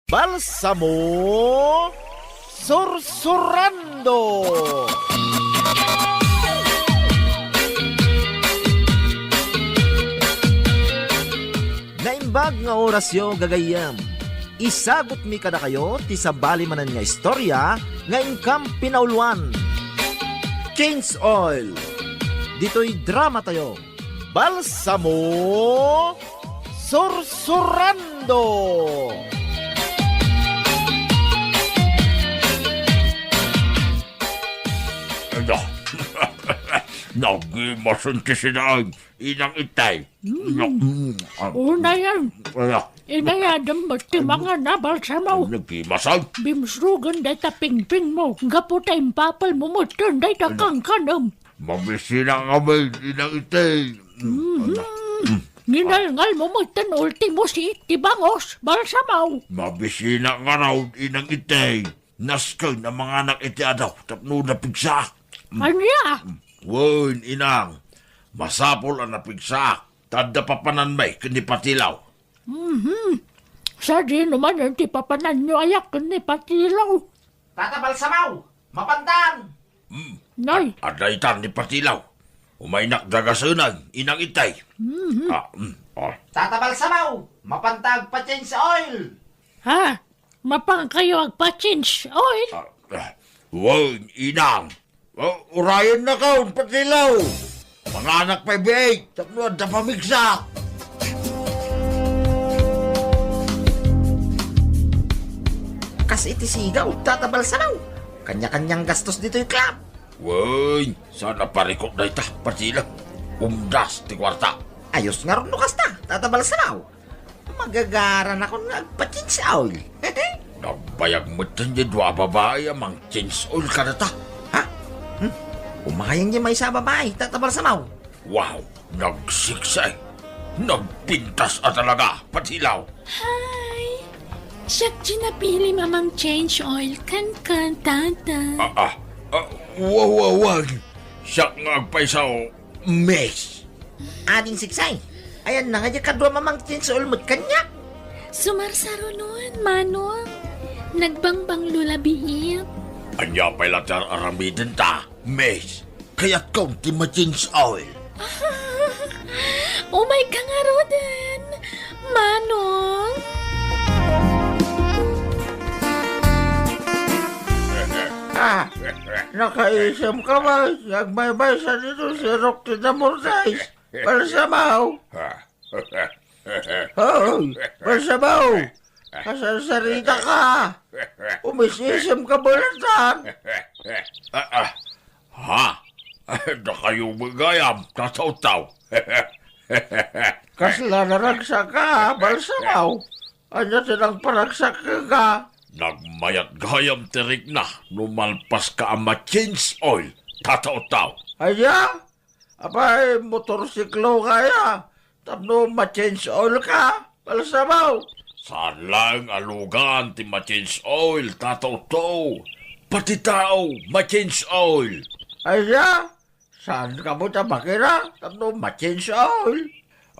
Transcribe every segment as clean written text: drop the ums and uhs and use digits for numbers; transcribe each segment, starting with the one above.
Balsamo Sursurando. Naimbag nga orasyo gagayam. Isagot mi kada kayo ti sabali manan nga istorya nga ingkam pinauluan. Change Oil. Dito'y drama tayo. Balsamo Sursurando. Nag-imason kasi na inang itay. Una yan. Inayadam mo ti mga nabalsamaw. Nag-imason? Bimsrugan day ta pingping mo. Gapo tayong papal mo mo day ta kang kanam. Mabisina nga may inang itay. Ninalngal mo mo tan ultimo si Tibangos, balsamaw. Mabisina nga raw inang itay. Naskay na mga anak iti adaw. Tapno na pigsa. Anya? Wen, inang. Masapol ang napigsa. Tanda papanan may kanipatilaw. Sa di naman yung tipapanan nyo ayak ni Patilaw. Tata Balsamaw, mapantang. Nay, Adaytan ni patilaw. Umainak dagasunag inang itay. Tata Balsamaw, mapantag pa change oil. ha? Mapang kayo agpa-change oil? Wen, inang. Urayan na kaon, patilaw. Mga anak pa ibig, tapno at pamigsak. Kasi iti sigaw, Tata Balsamaw. Kanya-kanyang gastos dito yung club. Wen, sana parikot na ita, patilaw. Umdas ti kwarta. Ayos nga rin lukas ta, Tata Balsamaw. Magagaran ako nagpa-change oil. Nagbayag mo tanyan dwa babae amang change oil ka na ta. Umayang niya may sa babae, Tata Balsamaw. Wow, nagsiksay. Nagpintas at talaga, patilaw. Hi! Siyak napili mamang change oil kan tata. Wow. Siya nga agpaisaw, mes. Ading siksay. Ayan na nga niya kadwa mamang change oil mo't kanya. Sumarsaro nun, manong. Nagbangbang lulabiip. Anya pa'y latar aramidin ta, mes. Kaya't kong ti ma-change oil. Oh my kangaroden! Manong! Nakaisam ka ba? Nagbaybay sa dito si Rocky na Mordais. Balsamaw. Hoy, Balsamaw. Kasarsarita ka. Umisisam ka balatan. Ha? Na kayo magayam, tataw-taw. Kasla naragsak ka, Balsamaw. Anya silang paragsak ka. Nagmayat gayam tirik na, numalpas ka ang ma-change oil, tataw-taw. Aya? Abay, motorsiklo kaya. Tapno ma-change oil ka, Balsamaw. Saan lang alugan ti ma-change oil, tataw-taw. Pati tao, ma-change oil. Aya? Saan ka mo tabakira? Tapno ma-change oil.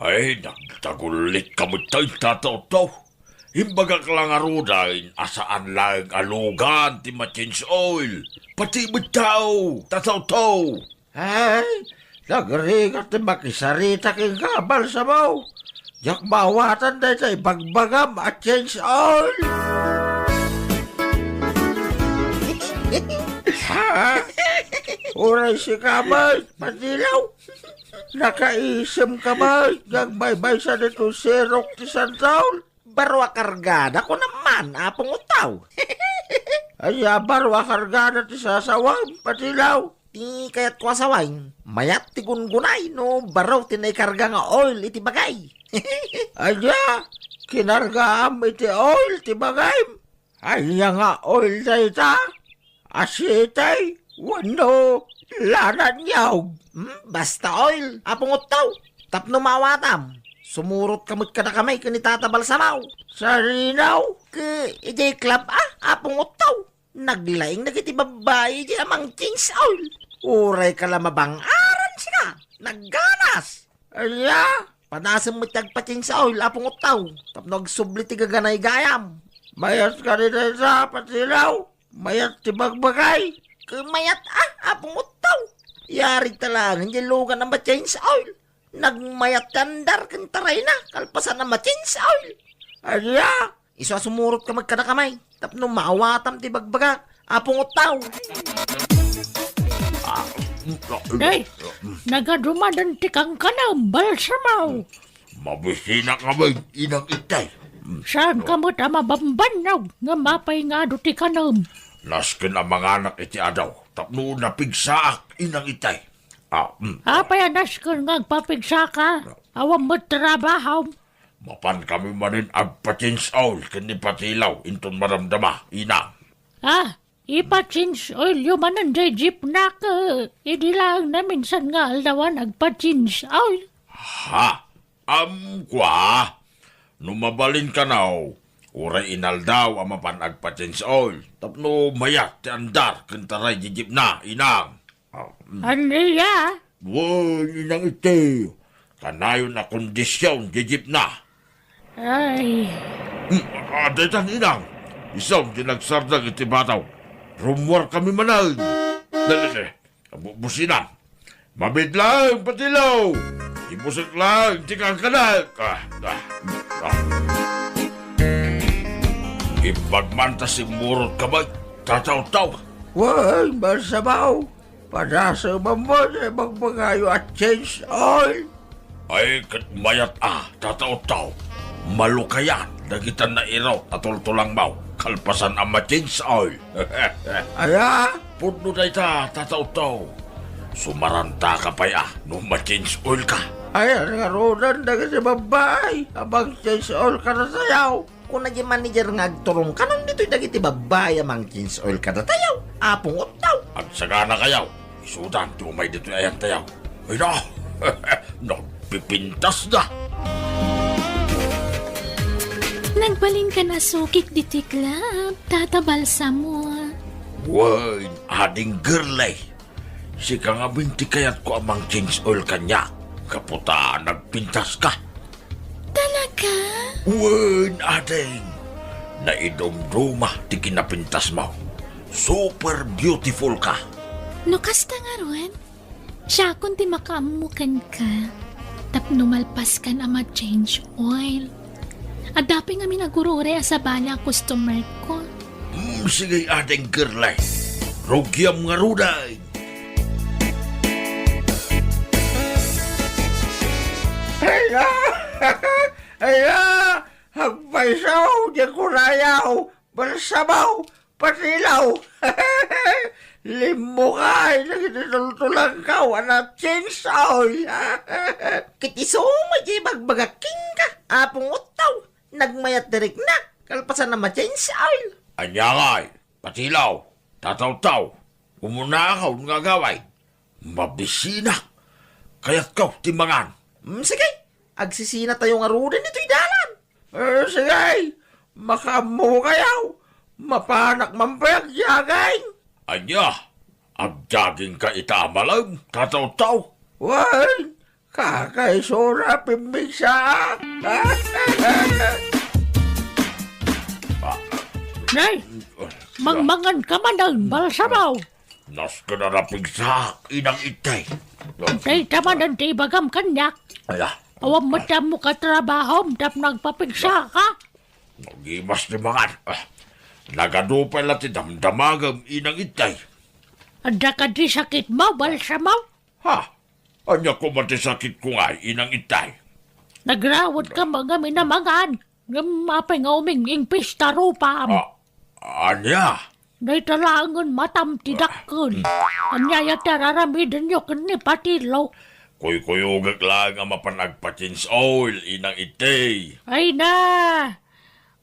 Ay, nagtagulit ka mo tayo, tataw-taw. Imbagak lang arudain, asaan lang alugan ti ma-change oil. Pati mo tao, tataw-taw. Ay, nagringat ti makisarita king kabal sa mo. Yak bawatan day sa ibagbagam at change oil. Ha? Uray si kabal, patilaw. Nakaisem kabal, nagbaybay sa dito sirok ti Santaul. Barwa kargada ko naman, apong utaw. Ay, barwa kargada ti sasawang, patilaw. Ti kayat ko asawain, mayat ti gungunay, no baraw tinay karga nga oil iti bagay. Aya, kinargaam iti oil ti bagay. Aya nga oil tayo ta. Asitay, wano, lanan yaw. Basta oil, apong utaw. Tapno mawatam. Sumurot kamot ka na kamay ka ni Tata Balsamaw. Sa rinaw, iti club apong utaw. Naglaing nagitibabae di amang change oil. Uray ka lamabang aran siya. Nagganas. Aya, panasam mo tagpating sa oil apong utaw. Tapno agsubli ti gaganay gayam. Mayat ka rin sa Patilaw. Mayat ti Bagbagay. Kumayat apong utaw. Yari talangan yung lugan ng ma-change oil. Nagmayat kandar kantaray na, kalpasan ng ma-change oil. Anya? Iso sumurot ka magkanakamay, tapno maawatam ti bagbaga, apong utaw. Day, nagadumadan ti kang kanam, balsamaw. Mabisina ka ba, inang itay? Saan ka mo mabambanaw nga mapay nga do ti kanam? Nasken ang mga anak iti adaw, tapno napigsaak, inang itay. Apay anas ka nga agpapigsa ka. Awam mo trabaho. Mapan kami manin agpa-change oil, kani Patilaw, inton maramdama, inang. Ipa-change oil yung mananday jeep na ka. Hindi lang na minsan nga aldawan agpa-change oil. Ha? Kwa? Numabalin ka now, uray inaldaw ang mapan agpa-change oil. Tapno mayat ti andar, kantaray jijip na, inang. Aniya? Wow, inang ite. Kanayon na kondisyon, jijip na. Ay, Daytan inang, isang dinagsardang iti bataw. Rumwar kami manal. Dali, busina. Mabit lang, Patilaw. Ibusik lang, tikang kanak. Ipagmanta si Murot kamay, tataw-taw. Why, Balsamaw? Padasa mamon ay Bagbagayo at change oil. Ay, katmayat tataw-taw. Malukayan, nagitan na iraw, atol-tulang mau. Kalpasan ang ma-change oil. Aya? Pudno na ita, tataw-taw. Sumaranta ka pa nung ma-change oil ka. Ay, nga rodan na kasi babay. Abang change oil ka na sayaw. Kung naging manager nga agturong kanon dito'y dagiti babaya mang change oil kada tayaw, apong utaw. At sagana kayaw, isudan, tumay dito ayan tayaw. Ay na, nagpipintas na. Nagbalin ka na sukik diti club, tatabalsa mo. Wan, ading girlay. Si nga binti kayat ko amang change oil kanya. Kaputa, nagpintas ka. Talaga? Wan, ading. Naidumduma ti kinapintas mo. Super beautiful ka. No kasta nga ron? Siya kung di makaamukan ka, tapno malpas ka na ma-change oil. Adapi nga minagurure sa bala customer ko. Sige, ading girlay. Rugyam nga ruday. Aya! Aya! Hagpaisaw, di ko rayaw. Balsamaw, Patilaw. Limo ka, nagtutultulang ka, wala change oil. Kitiso mo di bagbagaking ka, apong utaw. Nagmayat direk na, kalpasan na ma-change oil. Anyangay, Patilaw, tataw-taw, umunakaw nga gaway. Mabisina, kaya't kaw timbangan. Sige, agsisina tayo nga rudan dito'y dalan. Sige, makamu kayaw. Mapanak mampayag yagay. Anya, agjaging ka itamalang, tataw-taw. Wan, kakaisura pimbisa. Nay, mangmangan ka man ang balsamaw. Nas ka na napigsa, inang itay. Day, tama ng tibagam kanyak. Ala, Awam mo mo ka trabaho, tap nagpapigsa ka. nagimas ni mangan. Nagadupay lati damdamagam, inang itay. Anda ka di sakit mo, balsamaw. Ha? Anya ko matisakit ko nga, inang itay. Nagrawad ka mga minamangan. Mapay nga uminging pista rupam. Anya? Day talangan matam tidakon. Anyaya tararamidan nyo kan ni Patilaw. Kuy-kuyugag lang ang mapanagpa-change oil, inang itay. Ay na!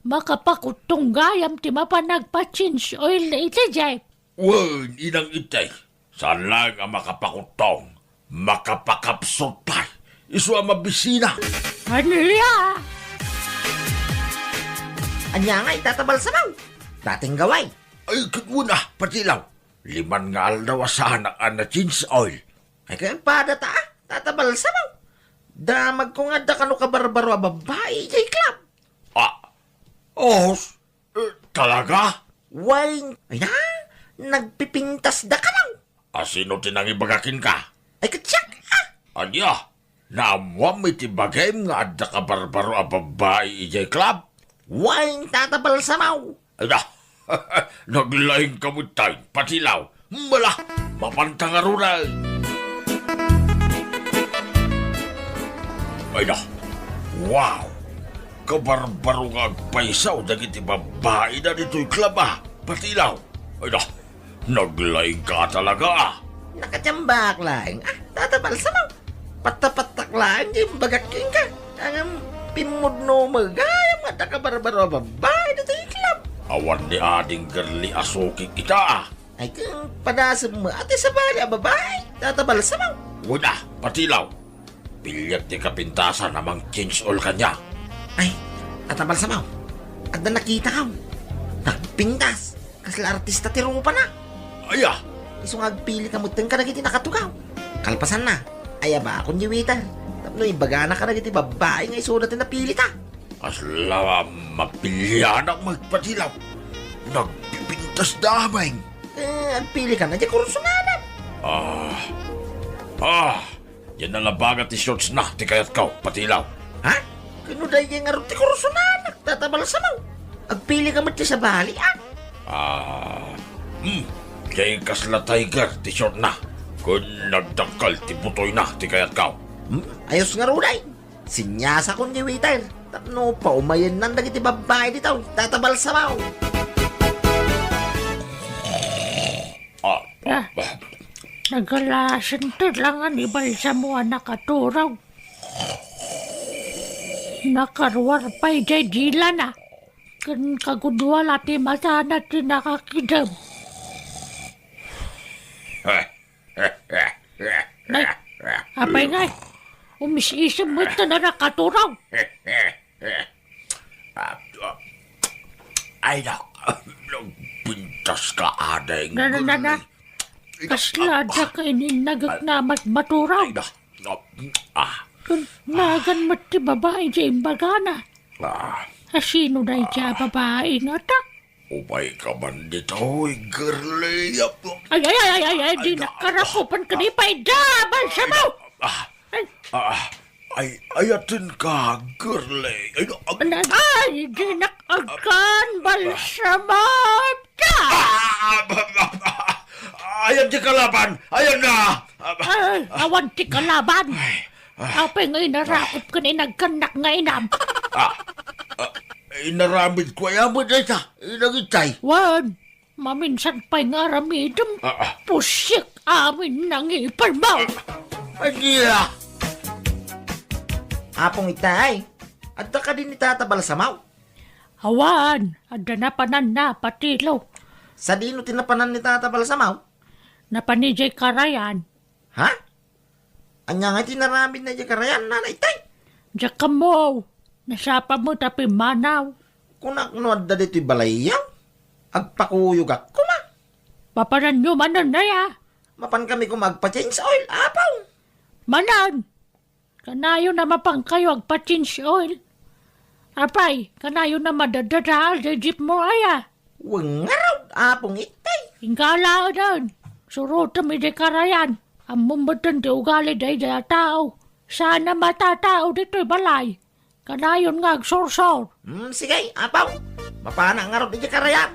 Makapakutong gayam ti mapanagpa-change oil na itajay. Wan, inang itay. Saan lang ang makapakutong? Makapakapsot pa. Isu ang mabisina. Ano ya? Anya nga itatabalsamaw. Dating gaway. Ay, kaguna, Patilaw. 5 nga aldaw asahan ang na change oil. Ay kayang pada ta, tatabalsamaw. Damag ko nga da kano kabarbaro a babae, jay club. Os, Talaga? Wine, ay na, nagpipintas da ka lang. Asino tinangibagakin ka? Ay katsak, Anya, naamwam iti bagay nga adda ka barbaro a babae ijay club? wine tatabal sa mau. Ay na, naglaing kamutay, patilaw, mala, mapantangarunan. Ay na, wow, kabarbaro nga agpaisaw dagiti babae na dito'y club patilaw. Ay na, naglaing ka talaga Nakatambak lang, tatabal sa mau. Patapatak lang, yung bagaking ka. Ang pimod no magayam nga takabarbaro babae na tayo club. Awan ni ading girly asukik kita Ay kung padasam mo ate sa bali ang babae, tatabal sa mau. Una, patilaw. Bilyat ni kapintasan namang change all kanya. Ay, tatabal sa mau. At na nakita ka, nagpintas. Kasla artista tiro pa na. Aya, Isong agpili ka mo ka nagiti nakatugaw. Kalpasan na. Aya ba akong jiwitan? Tapno ibaga na ka nagiti babae nga iso natin napili ta. asla mapilyan ang magpatilaw. Nagpipintas damay. Agpili ka na di kursunanan. Yan na labagat ti shorts na, ti kayat kaw, patilaw. Ha? Kinuday yung nga rin ti kursunanan. Tatabal sa mau. Agpili ka mo ti sa bali, Kaya kasla tiger, ti short na. Kung nagdakal, ti butoy na, ti kayat kaw. Ayos nga ruday. Sinyasa kong jiwitan. Tapno pa umayan nang nagiti babae dito. Tatabal sa mau. Nagalasan to lang ang ibal sa mga nakaturaw. Nakarwar pa'y jay dila na. Kan kagudwala ti mata na ti nakakidam. Nay, apay ngay. Umis-isip mo ito na nakaturaw. Ay na, nagpintas ka aday. Na. Kaslada ka ininagak na maturaw. Ay na, Kung nagan mat ti babae jay imbagana. Asino na siya babae nga ta? umay ka man dito, girly. Ay, di nakarakupan ka ni Paidabal sa mo! Ayatin ka, girly. Ay, di nakagan balsamot ka! Ayan di kalaban! Ayan na! Ay, awan ti kalaban! Apay ngay narakop ka ni nagkanak nga inam. Inaramid ko ayaw mo dahil sa inagitay. Wan, maminsan pa'y nga ramidam. Pusik amin nang ipalbaw. Adiya! Apong itay. Adda ka din itatabal sa mau. Awan, ada na panan na patilaw. Sa dino tinapanan ni tatabal sa mau. Napanijay karayan. Ha? Anya nga tinaramid na di karayan, nanay tay. Diyak ka mo. Nasapa mo tapi manaw. Kung naknuad da dito'y balayaw, agpakuyog ako ma. Papanan nyo manan na ya. Mapan kami kung magpa-change oil, apaw. Manan. Kanayo na mapang kayo agpa-change oil. Apay, kanayo na madadadaal sa jeep mo aya. Wang nga raw, apong itay. Ingala doon. Suruta mi de karayan. Ang mumbatan di ugali day da tao. Sana matatao dito'y balay. Kanayon nga agsorsor. Sige, apaw. Mapana nga raw di karayan.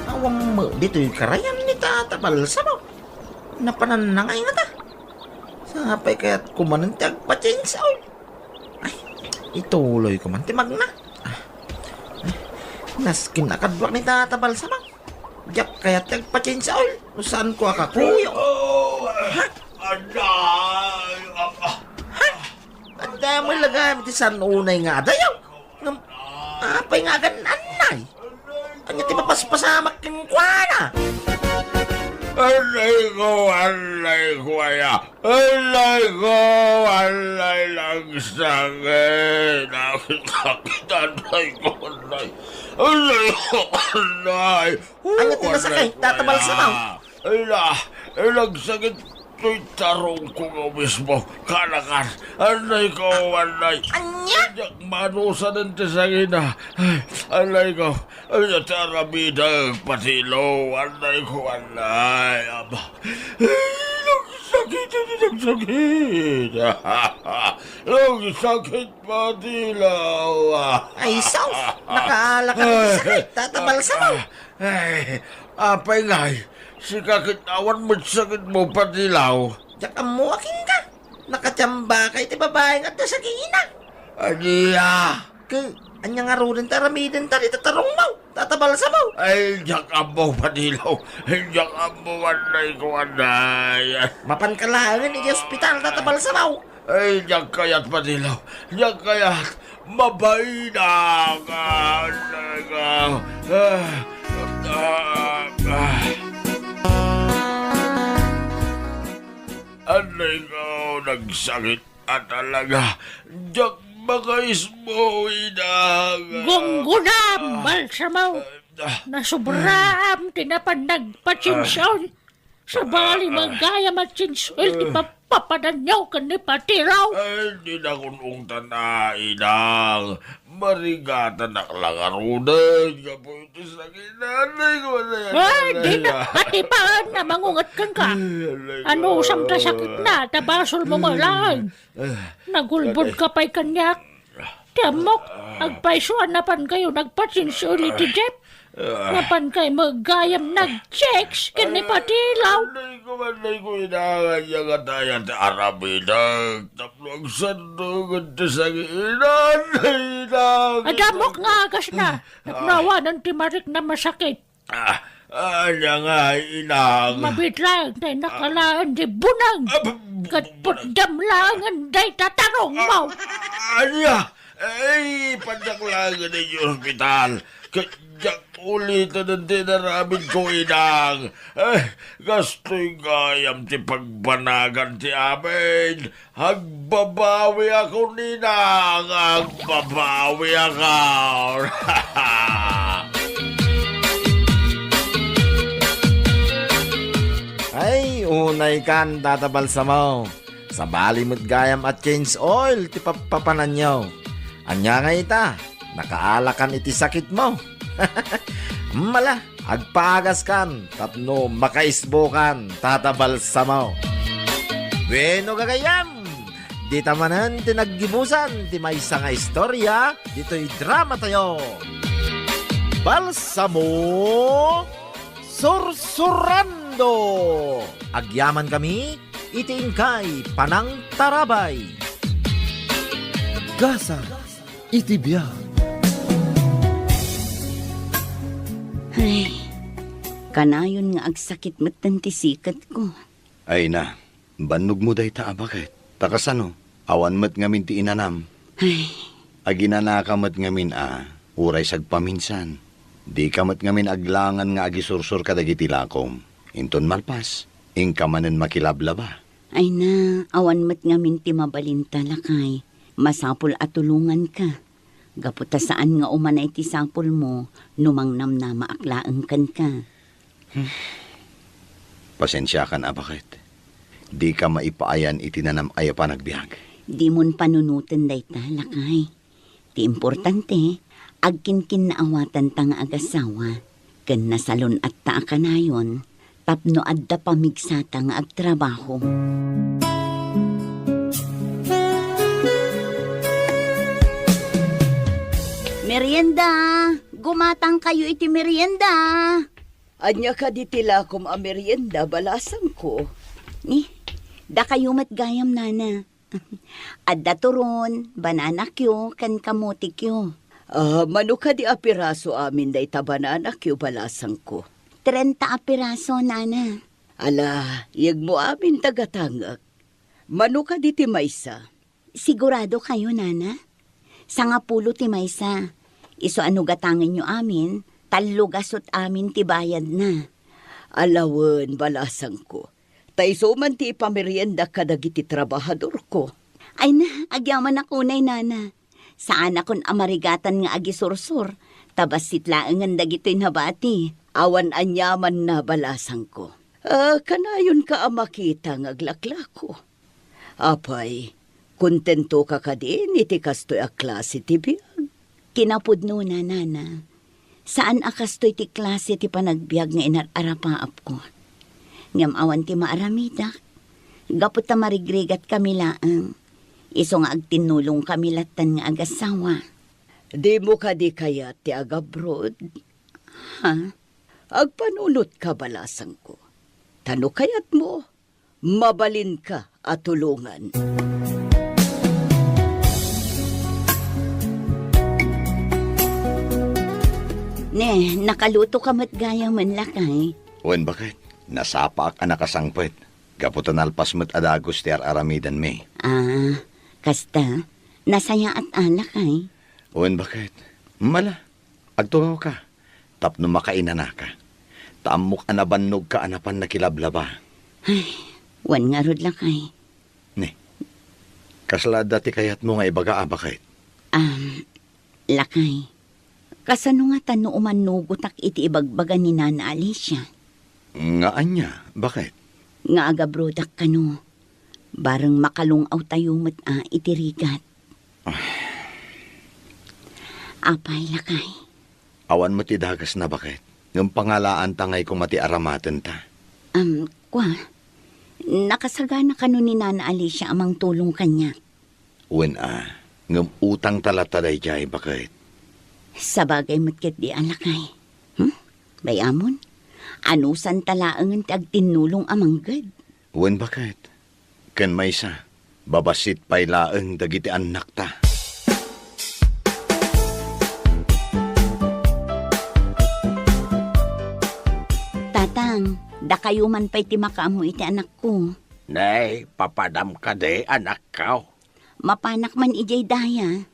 Awang mo dito'y karayan ni tatabal sa mo. Napanan na nga nga ta. Sapay kaya't kumananti agpa-change oil. Ay, ituloy ko man timag na. Naskin nakadwak ni tatabal sa mo. Diyak kaya't agpa-change oil. Saan ko akakuyo? Ha? Ang dami lagay mo ti san unay nga dayaw. Apay nga gananay. Anya ti mapaspasamak kin kuana. Alay ko, aya. Alay ko, alay lang sakit. Alay ko, alay. Alay ko, alay. Anya ti nasakay, tatabal sa mau. Ay, nagsakit Ito'y tarong ko nga mismo. Kalakan. Anay ko, anay. Anya? Anyak manusa ng tisangina. Anay ko. Anay tarabida. Patilo. Anay ko, anay. Aba. Nagsakit. Nagsakit, patilaw. Ay, sus! Nakaala ka ng sakit, tatabalsa mo. Ay, apay ngay. Si kakitawan mo't sakit mo, patilaw. Diyak mo aking ka. Nakatsamba kay ti babae nga sa kina. Aniya. Kay, anya nga rin taramidin tali tatarong mo. Tatabalsa mo. Ay, diyak mo, patilaw. Diyak mo, anay ko, anay. Mapan ka lang ni ospital tatabalsa mo. Ay, diyak kaya't, patilaw. Diyak kaya't. Mabayna ka, anay ka. Anay ko, nagsakit at talaga. Diyak makais mo, inang. Gunggunam, balsamaw. Nasubraam, tinapan nagpatsinsyon. Sa bali magayam at sinsuel, di pa papadanyaw ka ni patiraw. Ay, di na kunong tana, inang. Marigata na kalangarunan. Kapo ito sa kinanay ko. Ay, di na, pati paan na mangungat kang ka. Ano, samta sakit na, tabasol mo malang. Nagulbod ka pa'y kanyak. Tiamok, agpaisuan na pan kayo nagpatsinsi ulit ti Jeff. Napan kayo magayam nag-checks kani patilaw. Anay ko, inangan niya katayan sa Arabidang. Taplang sandugan ti sa kinanay, inang. Adamok nga agas na. Nagnawa ng timarik na masakit. Anya nga, inang. Mabitlang tayo nakalaan di bunang. Katpot damlangan day tatarong mo. Anya, ay, panjaklangan ng ospital. Kajak ulitan ng tinaramin ko, inang. Eh, gasto'y gayam ti pagbanagan ti amin. Hagbabawi ako, ninang. Hagbabawi ako. Ay, unay kan tatabalsa mo. Sa bali mo't gayam at change oil, ti papapanan nyo. Anya nga ita, nakaalakan iti sakit mo. Mala, agpaagas kan, tapno makaisbo kan, tatabalsa mo. Bueno gagayam, di tamanan tinaggibusan, ti may nga istorya, dito'y drama tayo. Balsamo Sursurando. Agyaman kami, itiingkay panang tarabay. Gasa, itibya. Ay, kanayon nga agsakit matan ti sikat ko. Ay na, banog mo day ta bakit? Takasano, awan mat ngamin ti inanam. Ay, Aginanakamat ngamin uray sagpaminsan. Di kamat ngamin aglangan nga agisursur kadagiti lakom. Inton malpas, ingkamanen makilablaba. ay na, awan mat ngamin ti mabalinta lakay. Masapul at tulungan ka. Gaputa saan nga umanay ti sapul mo, numangnam na maaklaan kan ka. Pasensya ka na bakit? Di ka maipaayan itinanam ay pa nagbiag. Di mon panunutan day ta lakay. Ti importante, agkinkin na awatan ta nga agasawa. Ken nasalon at ta kanayon, tapno adda pamigsata nga agtrabaho. Merienda! Gumatang kayo iti merienda! Anya ka di tilakom a merienda balasan ko. Ni, da kayo matgayam nana. Adda turon, banana kyo, kan kamuti kyo. Mano ka di apiraso amin day tabanana kyo balasan ko. 30 apiraso nana. Ala, yag mo amin tagatangak. Mano ka di ti maysa. Sigurado kayo nana? 10 ti maysa. Iso ano gatangin nyo amin, talugasot amin ti bayad na. Alawan balasan ko. Taiso man ti ipamerienda kadagiti trabahador ko. Ay na, agyaman ako nay nana. Saan akon amarigatan nga agisursur, tabas sitlaangan dagito'y nabati. Awan anyaman na balasan ko. Kanayon ka makita ng aglaklako. Apay, kontento ka ka din, iti kastoy a klase ti biyag. Kinapudno na, nana. Saan akastoy ti klase ti panagbiag nga inararapaap ko? Ngam awan ti maaramida. Gapot ta marigrigat kami laang. Iso nga agtinulong kami latan nga agasawa. Di mo ka di kaya ti agabroad. Ha? Agpanulot ka balasang ko. Tano kayat mo, mabalin ka at tulungan. Ne, nakaluto ka mat gaya man lakay. Wen bakit? Nasapak ang nakasangpet. Gaputan alpas mo't adagos ti aramidan me. Kasta, nasaya at alakay. Wen bakit? Mala, agtungaw ka. Tapno makainana ka. Taamok anabannog ka anapan na kilablaba. Wan nga rod lakay. Ne, kasla dati kayat mo nga ibaga bakit? Lakay. Kasano nga tano umanugutak iti ibagbagan ni Nana Alicia? Nga anya, bakit? Nga agabrodak kano. Barang makalungaw tayo mat iti rigat. Apay lakay. Awan mo ti dagas na bakit? Ng pangalaan tangay kung mati aramatan ta. Nakasagana kano ni Nana Alicia amang tulong kanya. Wen ngam utang talataday jay bakit? Sa bagay matkit di alakay. Bayamon? Anusan talaangan ti agtinulong amanggad? Wen bakit? Ken maysa, babasit pay laeng dagiti anak ta. Tatang, da kayo man pa'y ti makaamo iti anak ko. Nay, papadam ka de, anak ka. Mapanak man ijay daya.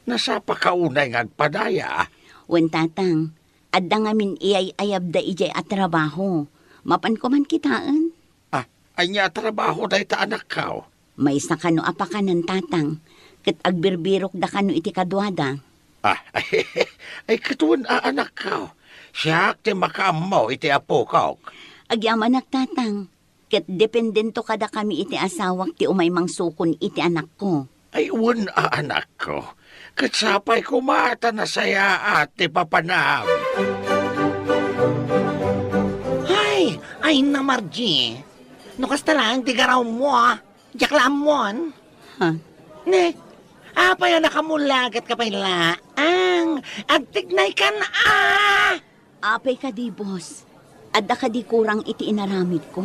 Nasa pakaunay ngagpadaya. Wen tatang, adda ngamin iyay ayab da ijay at trabaho. Mapan ko man kitaan. Anya trabaho da ita anak ka. May sa kano apakanan tatang. Kat agbirbirok da kano iti kadwada. Ay katuan anak ka. Siyak ti makaamaw iti apo ka. Agyaman tatang. Kat dependento kada kami iti asawak ti umay mangsukon iti anak ko. Ay un anak ko. Katsapay kumata na saya at ti papanam. Ay na Margie. Nukas talang ti garaw mo Jaklam mon. Ne, apay nakamulagat ka pala. Agtignay ka na Apay ka di, boss. Adda ka di kurang iti inaramid ko.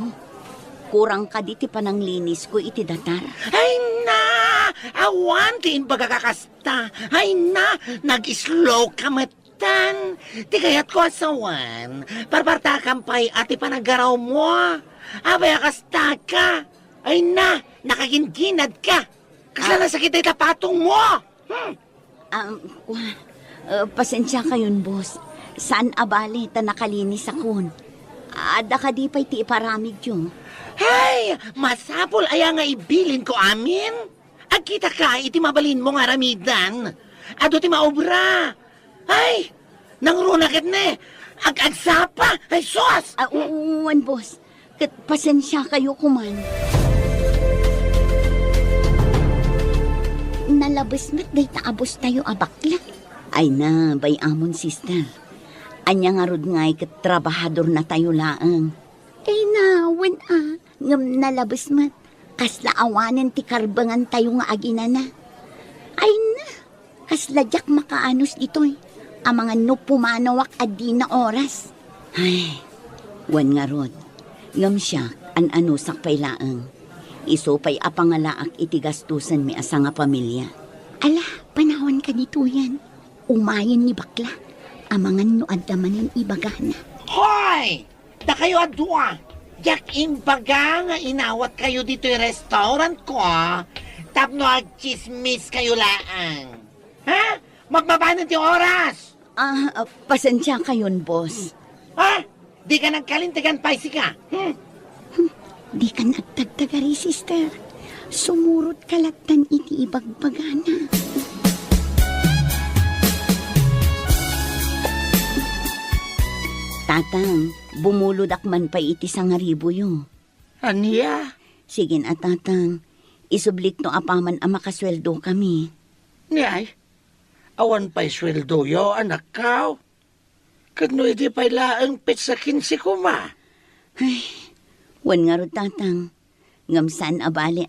Kurang ka di ti pananglinis ko iti datar. Ay na! Awan ti pagkakakasta. Ay na! Nag-slow kamatan. Ti kayat ko asawan. Parpartakan pa'y ati panagaraw mo. Abay akasta ka. Ay na! Nakaginginad ka. Kasla nasakit ay tapatong mo. Pasensya kayon, boss. Saan abali ta nakalinis akon? Ada ka di pa'y ti iparamid yun. Hey, masapol aya nga ibilin ko amin. Agkita ka, iti mabalin mo nga ramidan. Ado ti maobra. Ay, nangrunakit ne. Agsapa. Ay, sos! Uwan, boss. Kat pasensya kayo kuman. Nalabas mat day taabos tayo abakla. Ay na, bay amon sister. Anya nga rod ngay kat trabahador na tayo laang. Ay na, wen ngam nalabas mat. Kasla awanen ti karbangan tayo nga aginana. Ay na, kasla jak makaanos ditoy. Ang mga no pumanawak adi na oras. Ay, wan nga rod. Ngam siya, an-anusak pay laang. Iso pay apangalaak iti gastusan mi asa nga pamilya. Ala, panahon ka dito yan. Umayan ni bakla. Amangan no adamanin ibagana. Hoy! Da kayo adwa. Jak imbaga nga inawat kayo dito yung restaurant ko, tapno agchismis kayo laang. Ha? Magmabanat yung oras. Pasensya kayon, boss. Di ka nagkalintigan paisi ka. Di ka nagtagtagari, sister. Sumurot kalatan iti ibagbagana. Tatang, bumuludak man pa iti sangaribo yo. Aniya? Sige na, tatang. Isublik no apaman ang makasweldo kami. Niyay, awan pa'y sweldo yo, anak kao. Kano iti pa'y laang petsa 15 kuma. Wan nga ro, tatang. Ngam saan abali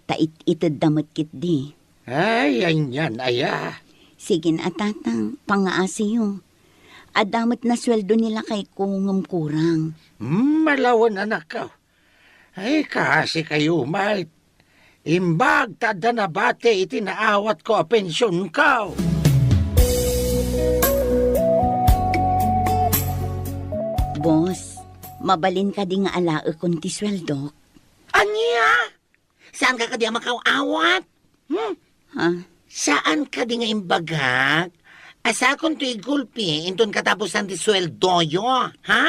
tait itad damot kit di. Ay, yan, aya. Sige na, tatang. Pangaasi yo. Adamot na sweldo nila kay kungam kurang. Malawan, anak kao. Ay, kasi kayo, mate. Imbag tada na bate iti naawat ko a pensyon kao. Boss, mabalin ka di nga alae kung ti sweldo. Anya? Saan ka di makaawat? Ha? Saan ka di nga imbagak? Asa kung to'y gulpi, inton katapusan ti sweldo yo, ha?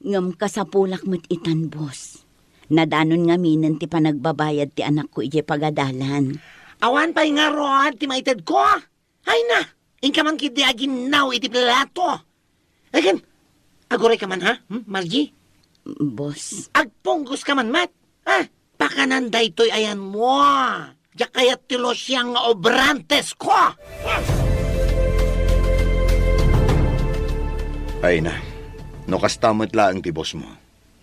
Ngam kasapulak mo't itan, boss. Nadanon nga minen ti panagbabayad ti anak ko ije pagadalan. Awan pa'y nga roan ti maitad ko. Ay na, inka man kiti aginaw iti plato. Agan, aguray ka man ha, Margie? Boss. Agpunggos ka man, Mat. Pakananday to'y ayan mo. Diyak kayat tilo siyang obrantes ko. Ay na, no kastamot lang ti boss mo.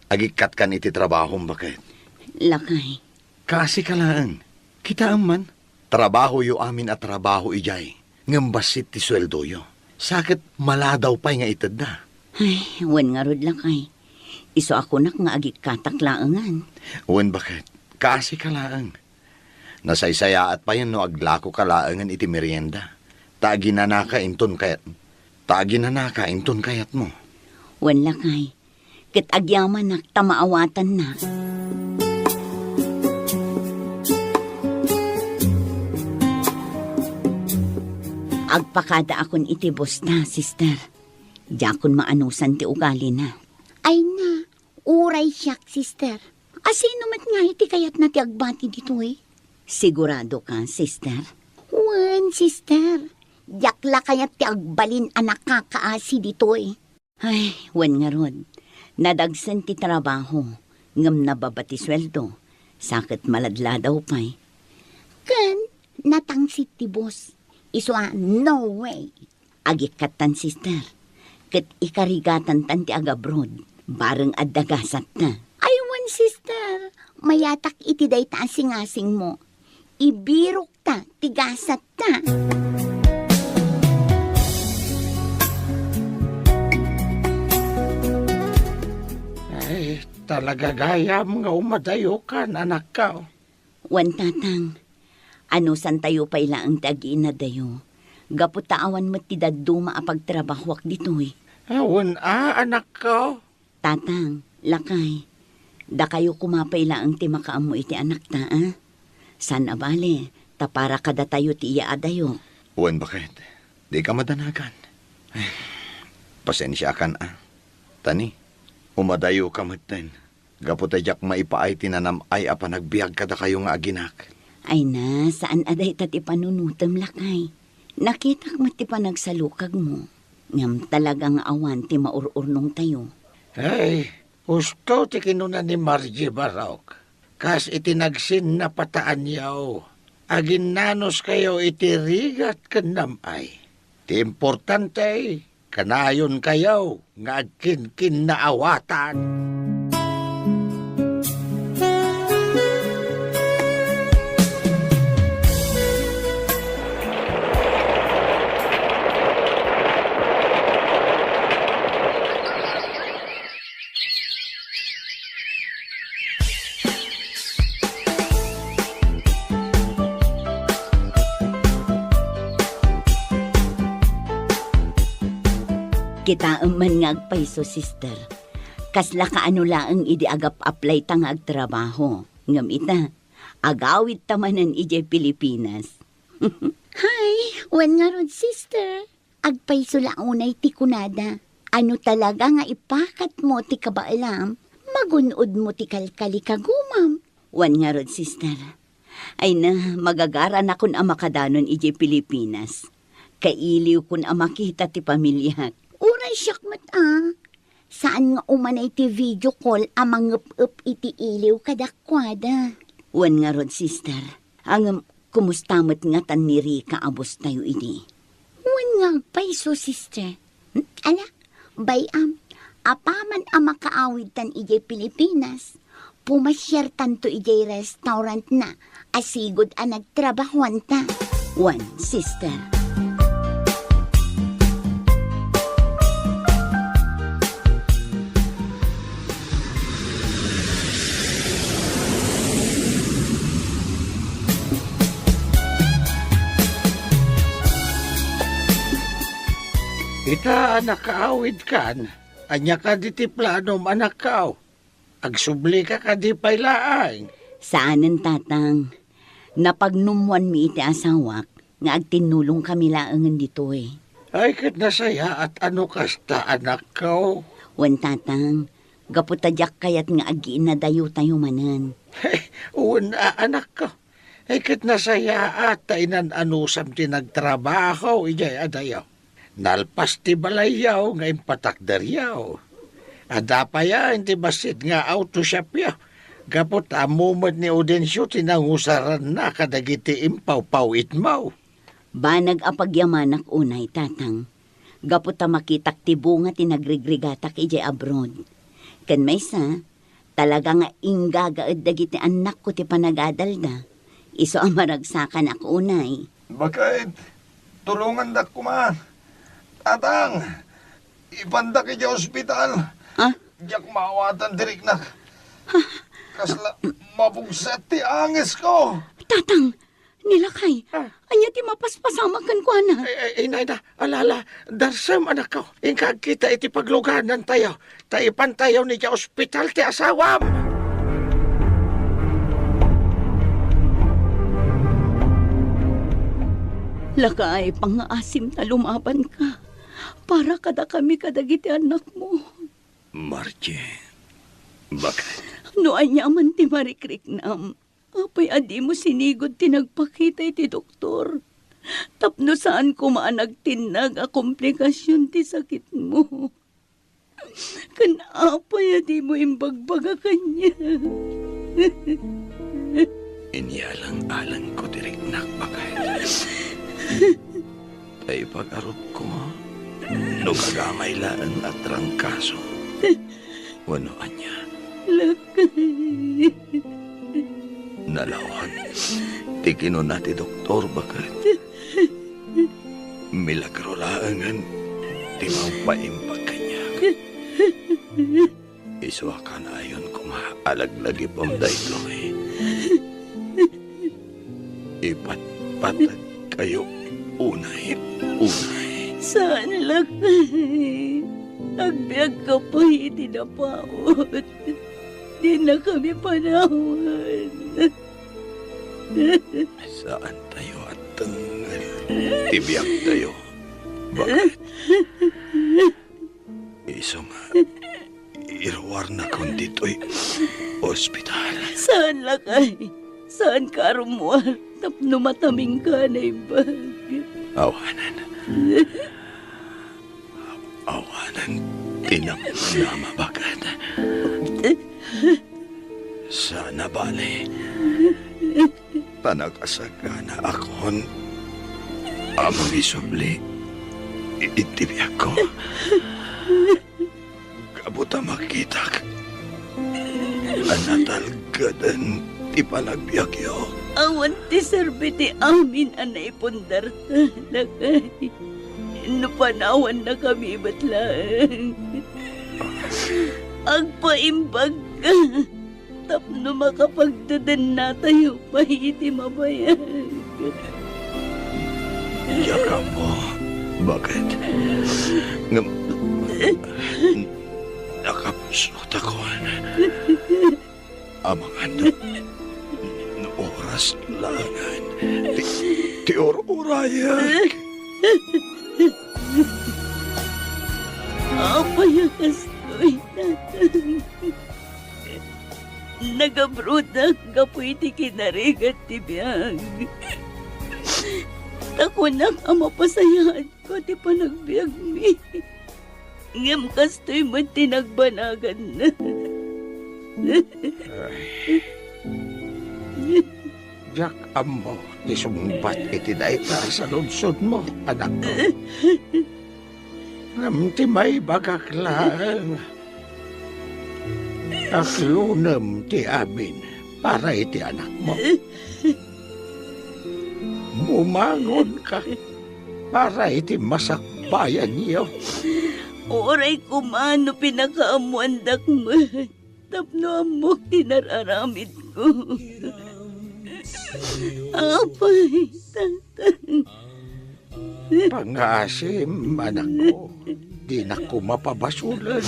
Agikat kan iti trabahong bakit? Lakay. Kasi ka lang. Kita man. Trabaho yo amin at trabaho ijay. Ngambasit ti sweldo yo. Sakit maladaw pa'y nga itad na. Ay, wan nga rod lakay. Iso ako nak nga agikatak laangan. Wan bakit? Kasi ka lang. Nasaysaya at pa yan no aglako ka laangan iti merienda. Taginanaka inton kayat mo. Wan lakay. Ket agyaman nak tamaawatan na. Agpakada akon iti boss na, sister. Diakon maanusan ti ugali na. Ay na, uray siyak, sister. Asino mat nga iti kayat na ti agbati dito eh? Sigurado ka, sister? Wan, sister. Diakla kayat ti agbalin anak kakaasi dito eh. Ay, wan nga rod. Nadagsan ti trabaho, ngam nababati sweldo, sakit maladla daw pa'y. Ken, natangsit ti boss. Iswa, no way. Agikatan, sister. Ket ikarigatan tan ti agabroad, bareng addagasat na. Aywan, sister. Mayatak iti day taasing-asing mo. Ibirok ta, tigasat ta. Talaga gayam nga umadayo ka, anak ka. Wan tatang, ano san tayo pa ilaang tag-ina dayo. Gaputaawan mo ti daduma apagtrabahwak ditoy. Wan anak ka. Tatang, lakay, da kayo kumapailaang ti makaamo iti anak ta, San abale, tapara kada tayo ti iya adayo. Wan bakit? Di ka madanagan. Pasensya kan Tani, umadayo ka matin. Gaputayak maipaay tinanam ay apanagbiag kada kayo nga aginak. Ay na, saan aday tati panunutam lakay? Nakitak mo ti panagsalukag mo. Ngam talagang awan ti maururnong tayo. Ay, gusto ti kinuna ni Margie Barok. Kas itinagsin na pataan yaw. Agin nanos kayo itirigat kanamay. Ti importante, kanayon kayo nga agkin naawatan. Kita man nga agpaiso, sister. Kasla kaano laang idi agap-apply tang agtrabaho. Ngam ita, agawid tamanan ije Pilipinas. Hay, wan nga ron, sister. Agpaiso launay ti kunada. Ano talaga nga ipakat mo ti kabaalam? Magunod mo ti kalkali kagumam. Wan nga ron, sister. Ay na, magagara na kun amakadanon ije Pilipinas. Kailiw kun amakita ti pamilyat. Uray siyak mat Saan nga umanay ti video call amang up iti iliw kadakwada? Wan nga rod, sister. Ang kumustamat nga tan ni Rika abos tayo ini. Wan nga paiso, sister. Ala, bayam. Apaman ang makaawid tan ijay Pilipinas. Pumasyar tanto ijay restaurant na. Asigod ang nagtrabahuan ta. Wan, sister. Ita anak kaawid kan. Anya ka di ti planom anak kao. Agsubli ka di pailaang. Saanan, tatang? Napagnumuan mi iti asawak nga agtinulong kami laangan dito eh. Ay kat nasaya at ano kasta anak kao. Wan, tatang, gaputadyak kayat nga agiin na dayo tayo manan. Una anak ko. Ay kat nasaya at tainan anusam ti nagtrabaho ijay adayaw. Nalpas ti balayaw nga impatakdaryaw. Ada pa ya, hindi basit nga autoshop yaw. Gapot amumad ni Udensyo tinangusaran na kadagiti impaw-paw itmaw. Banag apagyamanak unay, tatang. Gapot ta makitak ti bunga tinagrigrigatak ijay abroad. Kan maysa, talaga nga ingagaad dagiti anak ko ti panagadalda. Iso ang maragsakan ako unay. Bakit? Tulungan dak kuman. Tatang, ipandak iti ospital. Ha? Diyak maawatan dirik na. Kasla, mapugset ti angis ko. Tatang, nilakay. Anya ti mapaspasamakan ko, ana. Ay, na, alala, darsam anak ko. Ingkag kita iti pagluganan tayo. Taipan tayo ni ospital ti asawam. Lakay, pangaasim na lumaban ka. Para kada kami kadagiti anak mo. Margie, bakit? No anya man ti marikriknam. Apay adi mo sinigod tinagpakita iti doktor. Tapno saan ko maanagtinag a komplikasyon ti sakit mo. Kan apay adi mo imbagbaga kanya. Inyalang-alang ko dirik nakbakay. Ay pag-arot ko, nugagamay laan at rangkaso. Wano anya? Lakay. Nalawag. Tikino na ti doktor bakit? Milagro laangan. Di mapaimpag kanya. Iswa ka na ayon kumaalaglag ipam dahito eh. Ipat-patag kayo. Unay. Saan lakay? Agbiag ka pa itinapaot. Di na kami panahon. Saan tayo at tanggal? Tibiyag tayo. Bakit? Iso nga, irawar na kung dito'y ospital. Saan lakay? Saan ka arumual? Tapno mataming ka na ibag. Awanan. Tinamnama bagat. Sana bale. Panag-asagana akon. Amang isubli. Itibiyag ko. Kabuta makitak. Anatalgadan ti panagbiag yo. Awan ti serbiti amin anay pundar. Lakay. Napanawan na kami batlaan. Agpaimbag ka. Tapno makapagdadan na tayo mahiti mabayag. Yaka mo. Bakit? Nakapusot ako. Amang ano. Oras langan. Ti or-urayan. Apayakas ko'y tatang. Nagabrudak kapoy ti kinarigat ti biyag. Takunak ang mapasayahan ko ti panagbiag mi. Ngam kastoy mo tinagbanagan na. Jak amo, isumbat iti dayta sa lunsod mo, anak ko. Ngam ti may bagaklang. Aklunam ti amin para iti anak mo. Bumangon ka para iti masakbayan niyo. Oray kumano pinakaamuandak mo. Tapno mo tinararamid ko. Apay, tatang. Pangasim, anak ko. Di na ko mapabasulan.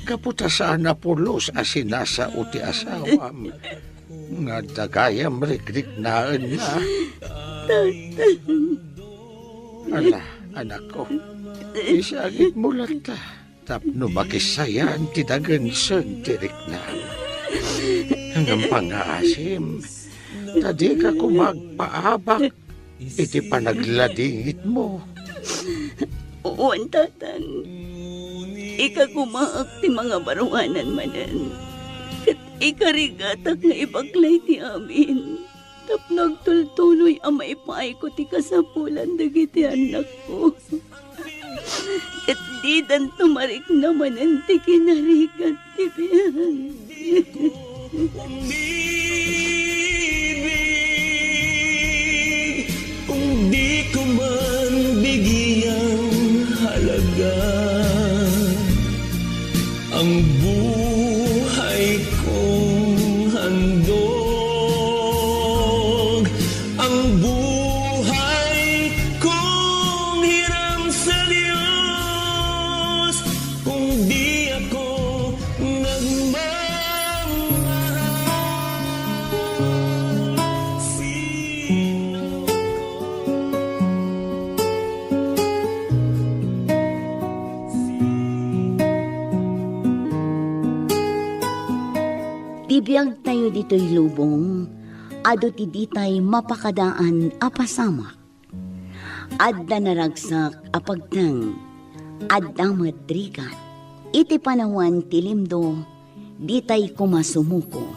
Kaputa sana pulos asinasa uti asawam. Nga dagayam rikrik naan na. Ala, anak ko. Isagit mo lang ta. Tapno makisayan ti dagan sen tirik na. Hanggang pangasim. Tadi ka kumagpaabak. Iti panagladingit mo. Uwan, tatang. Ika kumaak ti mga baruanan manan. Kat ikarigatak nga ibaglay ti amin. Tap nagtultuloy ang maipaay ko ti kasapulan dagiti anak ko. At di dan tumarik naman ang ti kinarigat ti biyan. Kung di ko man bigyang halaga ang buhay kong handog, ang buhay kong hiram sa Diyos, kung di ako nagmamahal. Tibiyag tayo dito'y lubong, ado ti ditay mapakadaan apasama. Adda naragsak apagtang, adda madrigat. Iti panawan tilimdo, ditay kumasumuko.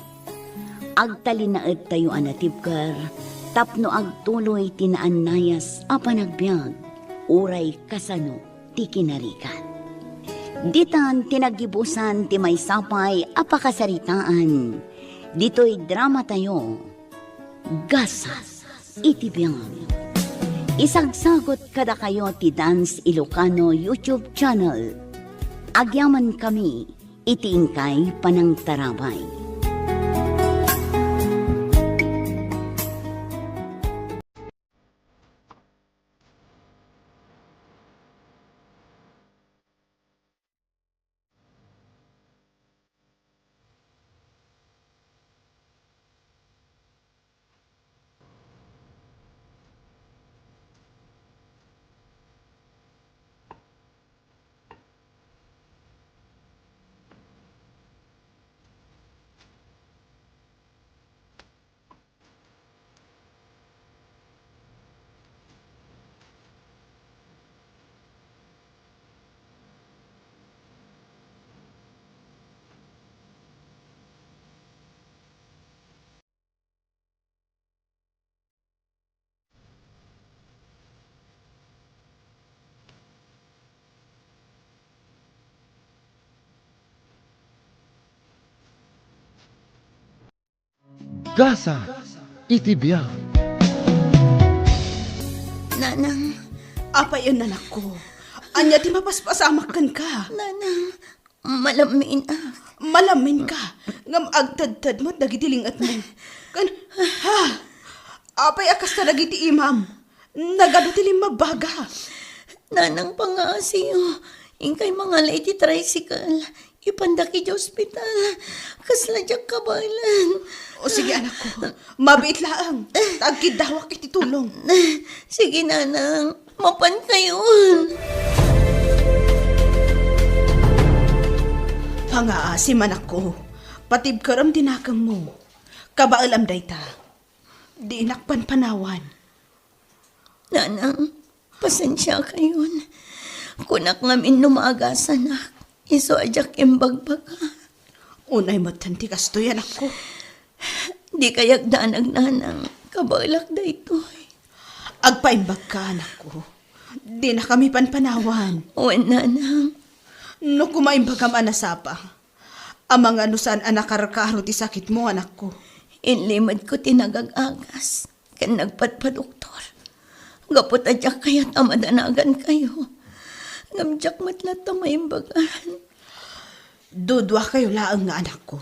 Agtalinaed tayo anatibkar, tapno agtuloy tinaannayas apanagbiag, uray kasano ti kinarikan. Ditan tinagibusan ti may sapay apakasaritaan. Dito'y drama tayo. Gasas itibiyang. Isagsagot kada kayo ti Dance Ilocano YouTube channel. Agyaman kami itiingkay panang tarabay. Gasa itibiyang. Nanang, apa yun anak ko? Anya ti mapaspasamakan ka. Nanang, malamin Malamin ka. Ngam agtad-tad mo dagitiling at mo. Ha? Apay akas na dagiti imam. Nagadutiling mabaga. Nanang pangasiyo, ingkay mga lady tricycle. Ipandaki di ospital. Kasladyak kabalan. O sige anak ko, mabait laang. Tagkidawak iti tulong. Sige nanang, mapan kayon. Pangaasim anak ko, patib karam dinakam mo. Kabaalam dayta. Di inakpan panawan. Nanang, pasensya kayon. Kunak namin numaagasan na. Iso ajak imbagbaga. Unay mo tanti kasto yan ako. Di kayak danag nanang kabalak da ito. Agpaimbag ka, anak ko. Di na kami panpanawan. O nanang. No kumaimbag ka manasapa. Amang ano saan anak karkaro ti sakit mo, anak ko. Inlimad ko tinagag-agas. Kan nagpadpadoktor. Gapot adyak kaya't amadanagan kayo. Ngamjak matlat ang maimbagan. Dudwa kayo laang nga, anak ko.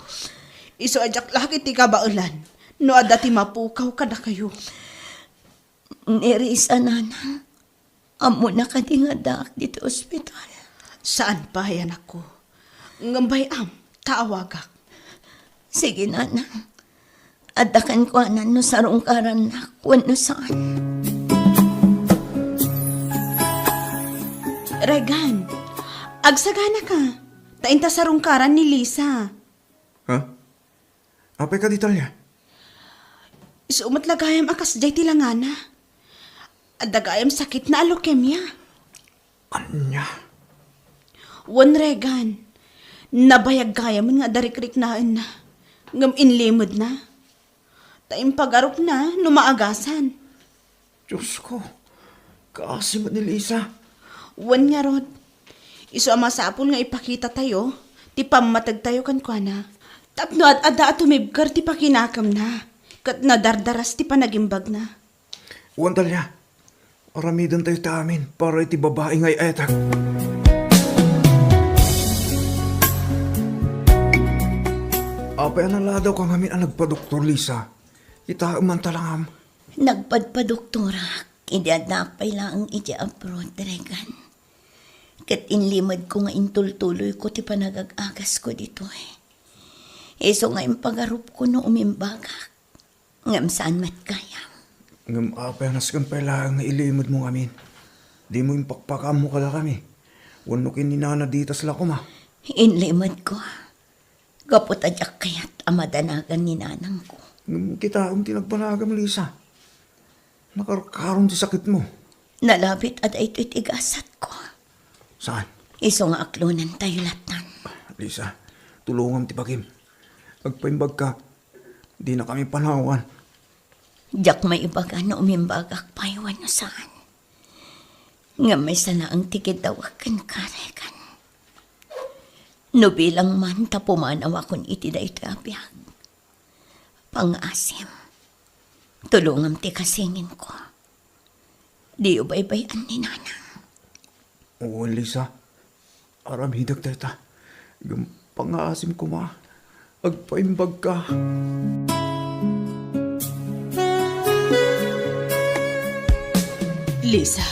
Iso ajak lagi ti kabaulan. No adati mapukaw ka na kayo. Nirisa nanang. Amo na ka tingadak dito ospital. Saan pa, anak ko? Ngambay taawagak. Sige nanang. Adakan ko anan no sarungkaran na kung no saan. Regan, agsagana ka. Tainta sa rungkaran ni Lisa. Ha? Apay ka di talya? Isumat lagayam akas jay tilangana. At dagayam sakit na leukemia. Anya? Wan Regan, nabayag gayam nga darikrik naan na. Ngam inlimod na. Taim pagarop na, numaagasan. Diyos ko, kaasim ni Lisa. Wan nga rod. Iso ang masapol nga ipakita tayo, ti pamatag tayo kan kwa na. Tapno at ada at tumibgar ti pakinakam na. Kat nadardaras ti panagimbag na. Wan talya, aramidan tayo ta amin para iti babae ngay etak. Apay analadaw kang amin ang nagpa-doktor Lisa. Ita man talangam. Nagpadpadoktora. Idadapay lang iti abroad, Regan. Kat inlimad ko nga intultuloy ko ti panagag-agas ko dito eh. Iso nga impagarup ko no umimbagak. Ngam saan matkayam. Ngam apay naskan pa lang nga ilimod mo amin. Di mo impakpakam mo kala kami. Wano kininana dito sila kuma. Inlimad ko. Gapot adyak kaya't amadanagan ni nanang ko. Ngam kita ang tinagpanagam, Lisa. Nakarkaroon ti sakit mo. Nalapit at ito'y tigasat ko. Saan? Iso nga aklonan tayo latan. Lisa, tulungan ti Bagim. Agpaimbag ka. Di na kami panawan. Diyak may ibaga na umimbagak paywan na saan. Nga may sana ang tikidawakan karekan. No bilang man tapumanaw akong iti da ito abiyag. Pang-asim. Tulungam ti kasingin ko. Di ubay-bayan ni nanang. Oo, Lisa. Aramidag tayo ta. Yung pang-aasim ko ma. Agpaimbag ka. Lisa,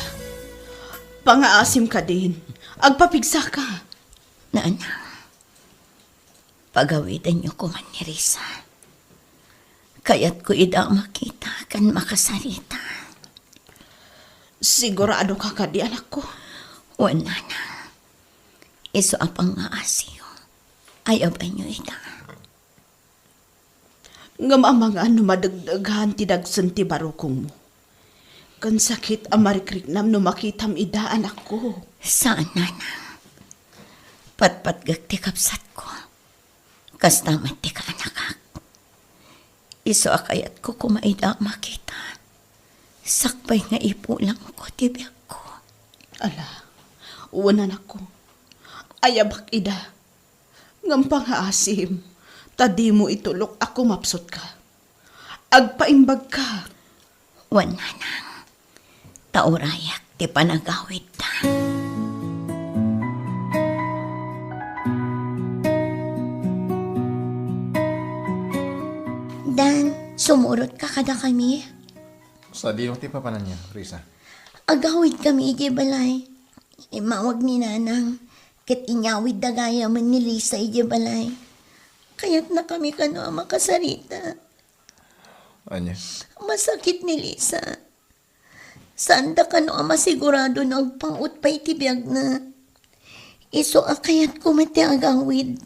pangaasim ka din. Agpapigsa ka. Nanang, pagawidan niyo ko man ni Risa. Kaya't ko ida makita kan makasarita. Sigurado ka ka di, anak ko. Wan nanang, iso apang maasiyo. Ayaw ba niyo ida? Ngam ang mga ano madagdaghan ti dagsun ti barukong mo. Kan sakit ang marikriknam no makitam ida, anak ko. Saan nanang? Patpatgag ti kapsat ko. Kastamat ti kaanakak. Iso akayat ko kumaida makita. Sakbay nga ipo lang ko tibiyag ko. Ala, uwan anak ko. Ayabak ida. Ngam pang-aasim. Tadi mo itulok ako mapsot ka. Agpaimbag ka. Wan nanang. Taurayak ti panagawid ta. Dan, sumurot ka kada kami. Sa di ti papanan niya, Risa. Agawid kami, balay. Imawag ni nanang. Kat inyawid dagaya man ni Lisa, balay. Kaya't na kami kano makasarita. Anya? Masakit ni Lisa. Saan da kano masigurado na agpangut pa'y tibiyag na. Iso akayat ko mati agawid.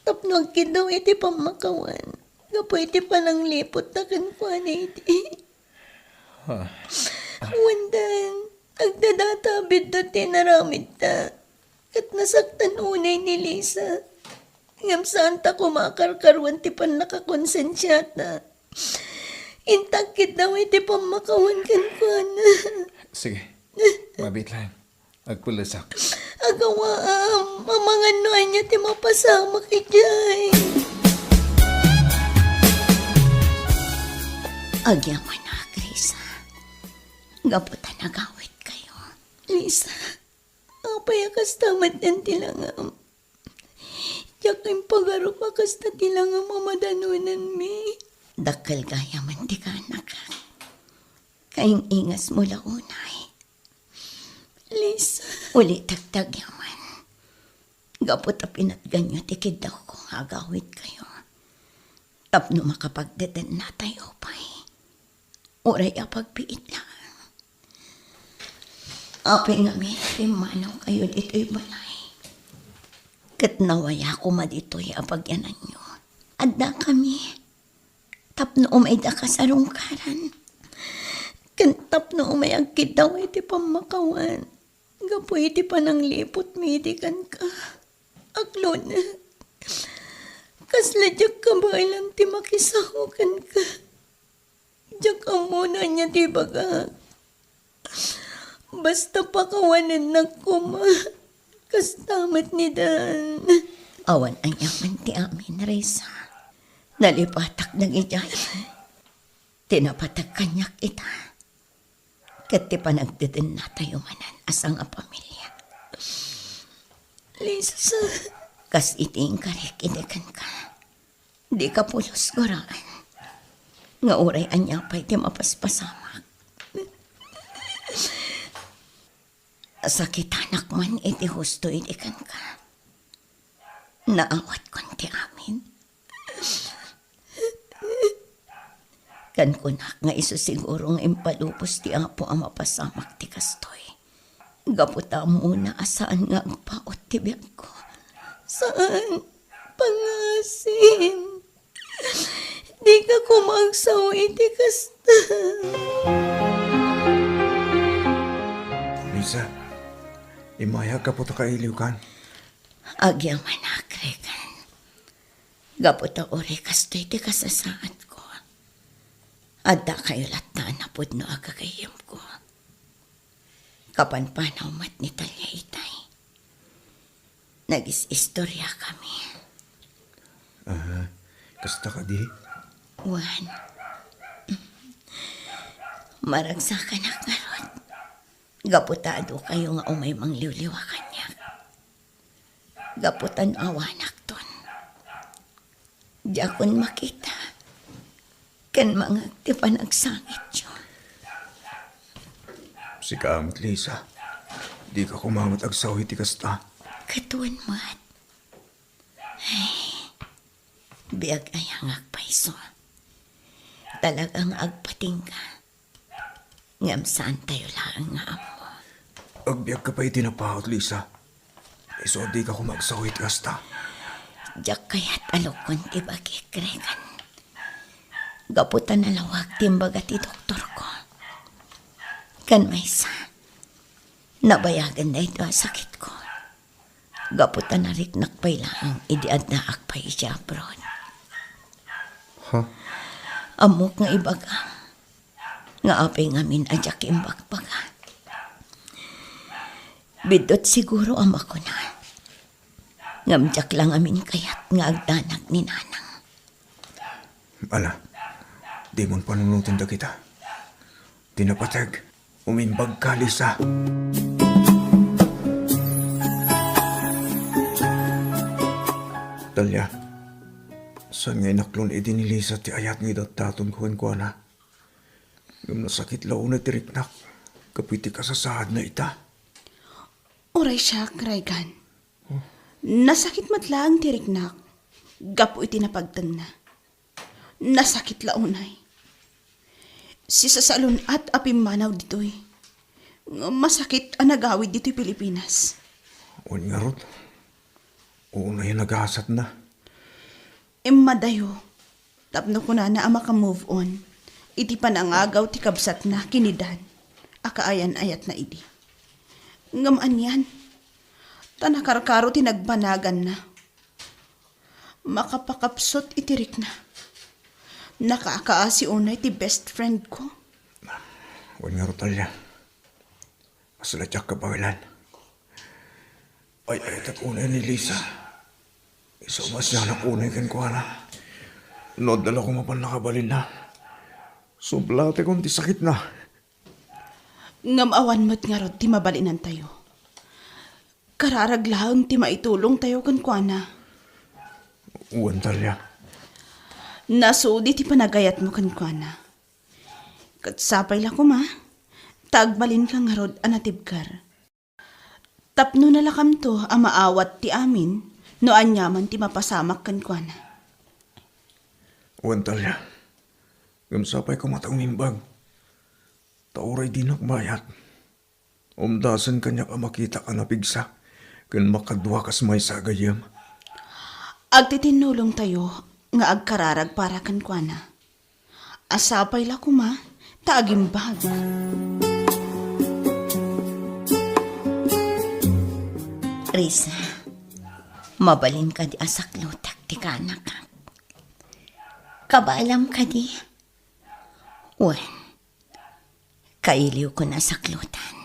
Tapno agkidaw iti pamakawan. Gapo iti palang lipot na kan kwa na iti. Wandan, Agdadatabid do tinaramid ta. Kat nasaktan unay ni Lisa. Ngam saan ta kumakarkarwan ti pan nakakonsensyata. Intagkid daw iti pamakawan kan ko na. Sige, mabit lang. Agpulasak. Agawaam, mamanganuan niya ti mapasama kay Jay. Agyaman na, Lisa. Gaputan nagawit kayo. Lisa, apay akas tamad yan tilangam. Tiyak kayong pagaro akas na tilangam mamadanunan mi. Dakal gaya man di ka anak. Kayong ingas mo launay. Lisa. Uli tagtag yaman. Gapot a pinatganyo, tikid daw kung agawit kayo. Tapno makapagdeten na tayo pa'y. Uray a pagpiit lang. Apay nga mi, timanaw kayo ito'y balay. Kat nawaya ko madito'y apagyanan nyo. Adda kami. Tapno umay da ka sa rungkaran. Kantapno umay agkid daw iti pamakawan. Gapo iti panang lipot midi kan ka. Aklo na. Kasla diyak ka ba ilang ti makisahukan ka. Diyak ang muna niya di baga. Basta pakawanan na kuma. Kastamat ni Dan. Awan ang yaman ti amin, Reza. Nalipatak ng ijay. Tinapatag kanyak ita. Kati pa nagdeden na tayo manan asang a pamilya. Lisa, kas iting karik idekan ka. Di ka pulos goraan. Nga oray anya pa'y ti mapaspasamak. Sakit anak man iti husto idekan ka. Naawat kon ti amin. Kan kunak nga iso siguro nga impalupos ti apo ang mapasamak ti kastoy. Gaputa muna asaan nga ang paot ti biyag ko. Saan? Pangasin. Di ka kumagsaw iti kasta. Lisa, imaya ka po ta kailiw kan. Agyaman na, Kregan. Gaputa ori kastoy ti kasasaat ko. Adda kayo latan na pud no agagayam ko. Kapanpanaw mat ni Talya itay. Nagis-istorya kami. Kasta ka di? Juan. Maragsa ka na karot. Gaputado kayo nga umay mangliwliwa kanya. Gaputan awanak ton. Diakon makita. Kan mga ti panagsangit yun. Si kamot, Lisa. Di ka kumangot agsawi ti kasta. Katuan mo at. Ay, biag ayang agpaiso. Talagang agpating ka. Ngam saan tayo lang nga amo. Agbiag ka pa itinapahot, Lisa. Iso di ka kumagsawi ti kasta. Diyak kaya't alokon ti bagi, Kregan. Gaputan na lawag timbaga ti doktor ko. Kan may sa. Nabayagan na ito ang sakit ko. Gaputan na riknak pa'y lang idiad na akpay siya abroad. Huh? Amok nga ibaga. Nga apay ngamin adyak imbagbaga. Bidot siguro ama ko na. Ngamjak lang amin kayat nga agdanag ni nanang. Ala. Di mon panunutin da kita. Tinapatag, umimbag ka, Lisa. Talya, saan nga inaklon edi ni Lisa ti ayat nga idatatun kuhan ko na. Yung nasakit lao na tiriknak, kapiti ka sa sahad na ita. Oray siya, Kraigan. Nasakit matlaang tiriknak. Gapo iti napagtan na. Nasakit launay. Si sasalon at apimanaw dito'y. Masakit ang nagawid dito'y Pilipinas. Uwan nga rot. Una yung naghasat na. Madayo. Tapno ko na ang maka-move on. Iti panangagaw ti kabsat na kinidan. Akaayan ayat na idi. Ngaman yan. Tanakarkaro tinagbanagan na. Makapakapsot itirik na. Nakakaasi unay ti best friend ko. Huwag nga Rotalya. Masaladyak ka bawilan. Ay, unay ni Lisa. Isa mas niya na unay kan ko na. Nodala ko mapan nakabalin na. Sublate kong ti sakit na. Ngamawan mo't nga rod ti mabalinan tayo. Kararaglaang ti maitulong tayo kan kwa na. Uwan Talya. Nasudi ti panagayat mo kan kwa na. Katsapay la ko ma. Tagbalin ka nga rod anatibkar. Tapno na lakam to ang maawat ti amin no anyaman ti mapasamak kan kwa na. Uwan Talya. Gamsapay ko matang mimbag. Tauray di nakbayat. Umdasan kanya ka makita ka na pigsa. Kan makadwa kas may sagayam. Agtitinulong tayo nga agkararag para kan kwa na. Asapay la ko ma. Taagimbag. Risa, mabalin ka di asaklutak ti kanak ka. Kabalam ka di. Wen, kailiw ko na saklutan.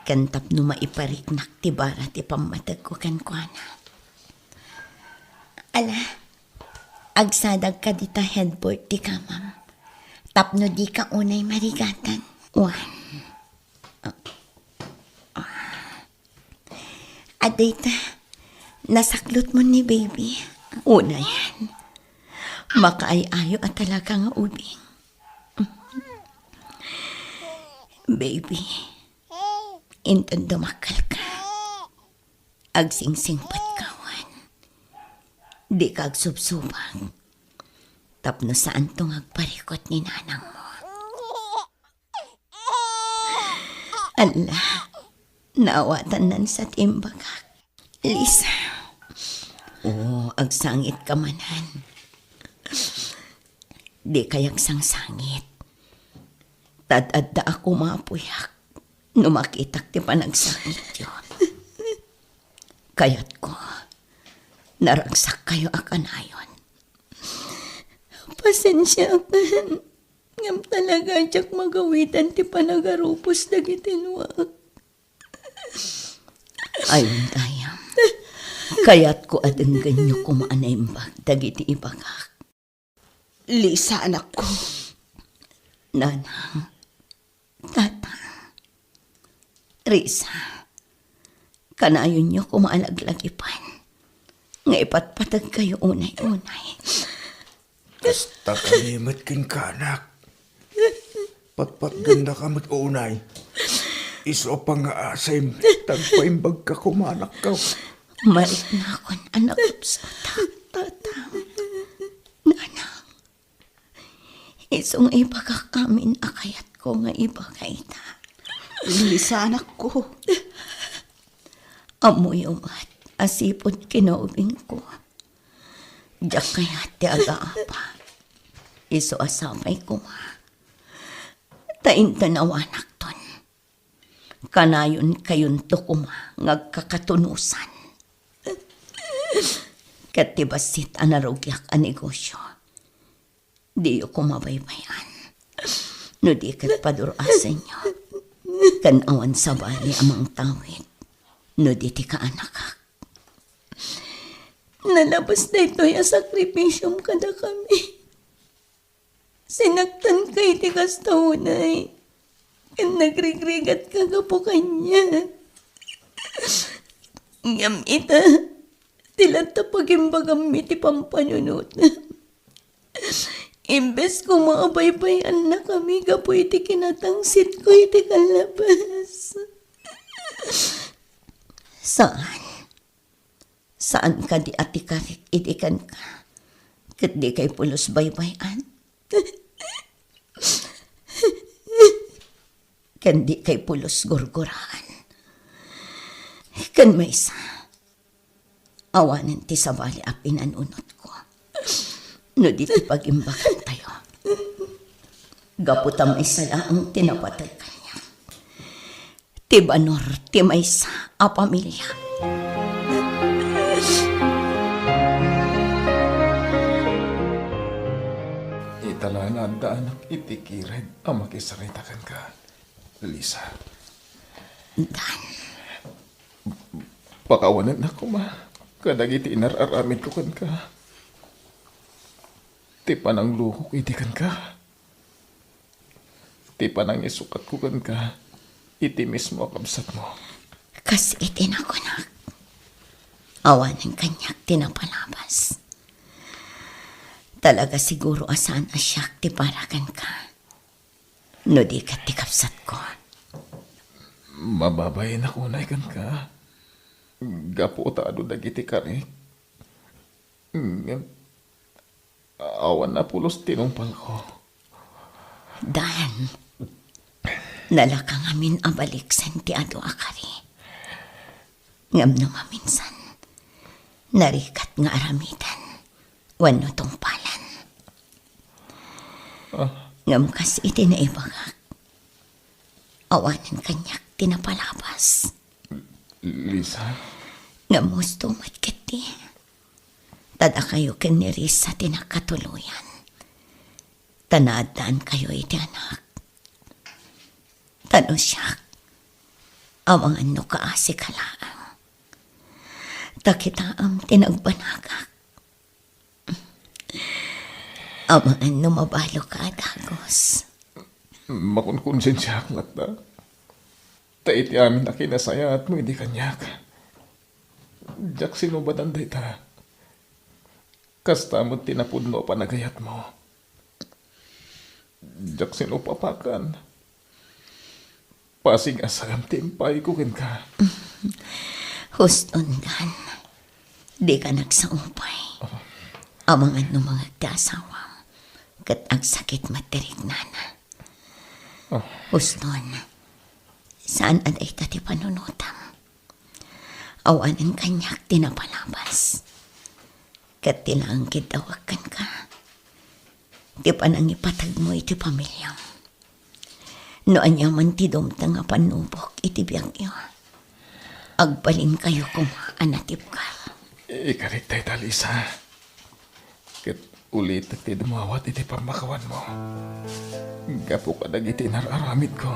Kantap no maipariknak ti bara ti pamatag ko kan kwa na. Ala, agsadag ka di ta headboard ti kamam. Tapno di ka unay marigatan. Wen. Adita, nasaklot mo ni baby. Una yan. Makaayayo at talaga nga ubing. Baby, inton dumakal ka. Agsingsing patkawan. Di ka agsubsubang. Tapno saan tong agparikot ni nanang mo. Allah, naawatan nan sa timbagak. Lisa, agsangit ka manan. Di kayak sangsangit. Tadadda ako mapuyak. Numakitak ti panagsangit yun. Kayat ko, naragsak kayo akanayon. Pasensya kan. Ngam talaga jak magawitan ti panagarupos dagitinwag. Ayun tayam. Kayat ko adeng ganyo kumaanaimbag dagiti ibagak. Lisa, anak ko. Nanang, tata, Risa, kanayon nyo kumaalaglagipan. Nga ipatpatag kayo unay-unay. Kasta kalimot kin kanak. Patpat ganda ka unay. Iso pa nga asim. Tagpaimbag ka kumanak ka. Marit na akon anak sa tata. Nanang, isong ibagak kamin akayat ko nga ibagay ta. Lisa, anak ko. Amoy umat, asipon kinaubing ko. Diyak kaya ti aga-apa. Iso asamay ko ma. Tainta-nawanak ton. Kanayon kayon to kuma ngagkakatunusan. Katibasit anarugyak a negosyo. Di ko mabaybayan. No di kat padurasan nyo. Kanawan sa bali amang tawid. No di ti kaanakak. Nalabas na ito'y asakripisyong kada kami. Sinaktan kay ti kastaunay. Nagrigrigat kagapo kanya. Ngam ita, tilata pagimbagam iti pampanunot. Imbes ko maabaybayan na kami, gapo iti kinatangsit ko iti kalabas. Saan? Saan ka di atikarik itikan ka? Kat di kay pulos baybayan? Kan di kay pulos gurgurahan. Kan may isa. Awanan ti sabali a pinanunot ko. No di ti pag-imbakan tayo. Gaputam isa lang tinapatag kanya. ti banor ti maysa a pamilya. Italanan da anak itikired ang makisaritakan ka, Lisa. Dan, Pakawanan ako ma. Kadagiti inararamid ko kan ka. Ti panang luhok iti kan ka. Ti panang isukat ko kan ka. Iti mismo kabsat mo. kas itin ako nak. Awanan kanyak tinapalabas. Talaga siguro asan asyak ti parakan ka. No di kat ti kapsat ko. Mababayin ako na ikan ka. Gapo taado dagiti karik. Awan na pulos tinumpal ko. Dan, nalakang amin abaliksan ti ado akari. Ngam no maminsan, narikat nga aramitan, wano tungpalan. Ngam kas iti na ibagak, awanan kanyak tinapalabas. Lisa? Ngam gusto matkiti, tada kayo kiniris sa tinakatuluyan. Tanadaan kayo iti anak. Tano siya, amang ano kaasi kalaang. Takita am tinagbanagak. Amang ano mabalo ka adagos. Makunkonsensya aklat na. Ta iti amin na kinasaya at mo hindi kanyak. Jak sinubadan day ta. Kasta mo tinapudno panagayat mo. Jak sinupapakan. Pasing asagam timpay ko kin ka. Huston gan. Di ka nagsaupay. Amang ano mga dasawang. Kat ang sakit materig nana. Huston. Saan aday ka ti panunutam? Awanan kanyak tinapalabas. Kat tilang kitawakan ka. Ti panang ipatag mo iti pamilyam. No anyaman ti dumtang nga panubok iti biyang iyo. Agbalin kayo kumaanatip ka. Ikarit tayo talisa. Kat ulit at ti dumawat iti pamakawan mo. Gapo ka nagiti nararamid ko.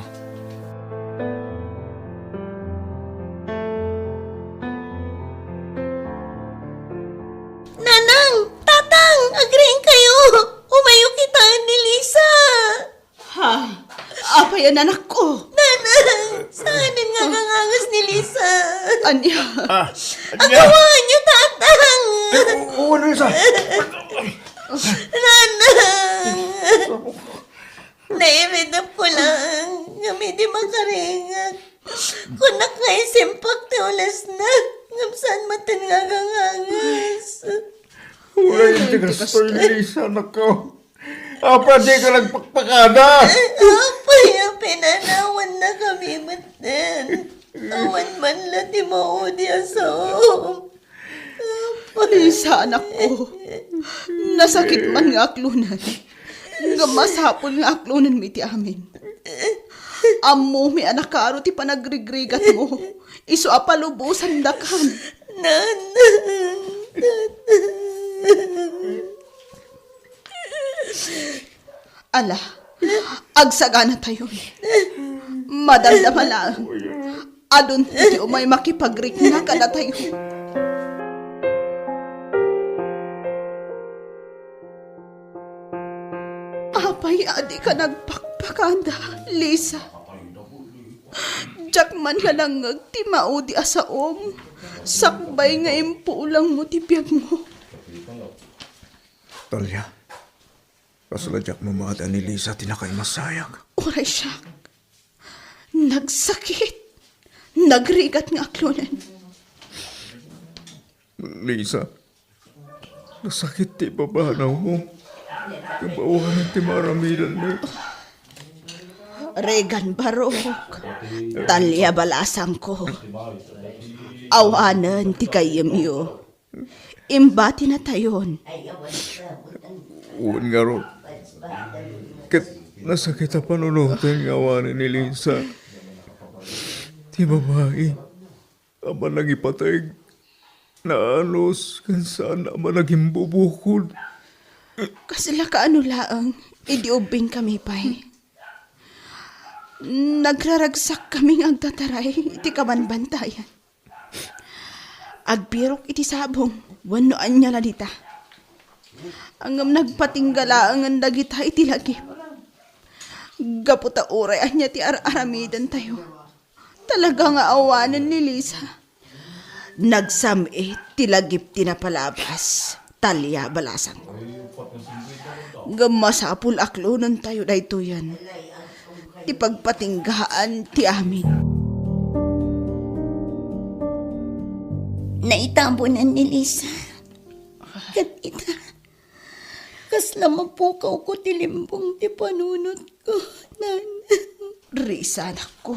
Nanang! Tatang! Agreeing kayo! Umayo kita ni Lisa! Ha? Apa yan anak ko? Nanang! Saanin nga kangangas ni Lisa? Anya? Agawan niyo, tatang! Oo, Lisa. Nanang! Nairidap ko lang. Kami di makaringag. Kung nakaisimpak ti ulas na. Ngamsaan matan nga kangangas. Wala yung tigastoy, Lisa, nako. Apa, di ka nagpakpakada. Apa yung pinanawan na kami matan. Awan man lang di maudi asaw. Lisa, anak ko. Nasakit man nga aklunan. Gamas hapon nga aklunan mi ti amin. Amo mi anak karo ti panagrigrigat mo. Iso apalubusan dakan. Nanang. Ala, agsagana tayo. Madaldama lang. Adun ti umay makipagrik na ka na tayo. Apay, adi ka nagpakpakanda, Lisa. Jak man ka lang ti maudi asaom. Sakbay nga impulang mo ti biyag mo. Talya, kasaladyak mo maada ni Lisa tinakay masayag. Oray siya. Nagsakit. Nagrigat nga aklunan. Lisa, nasakit ti babanaw mo. Kabawanan ti maramidan mo. Regan Barok. Talya balasang ko. Awanan ti kayemyo. Imbati na tayon. Uwan nga ron. Kat nasakit ang panunutan ng awanan ni Lisa. ti babae. Ama nagipatay. Naanos kan saan ama naging bubukod. Kasila ka ano laang, idiubing kami pa'y. Nagraragsak kaming agtataray, iti kabanbantayan. Agbirok iti sabong, wanoan niya ladita. Angam nagpatinggala ang dagita iti lagi. Gaputa uray anya ti aramidan tayo. Talaga nga awanan ni Lisa. Nagsami ti lagip tinapalabas. Talya balasang. Gamasapul aklunan tayo dayto yan. Ti pagpatinggaan ti amin. Naitambunan ni Lisa. Kat ita, kasla mapukaw ko ti limbong ti panunot ko, nan. Risa, anak ko.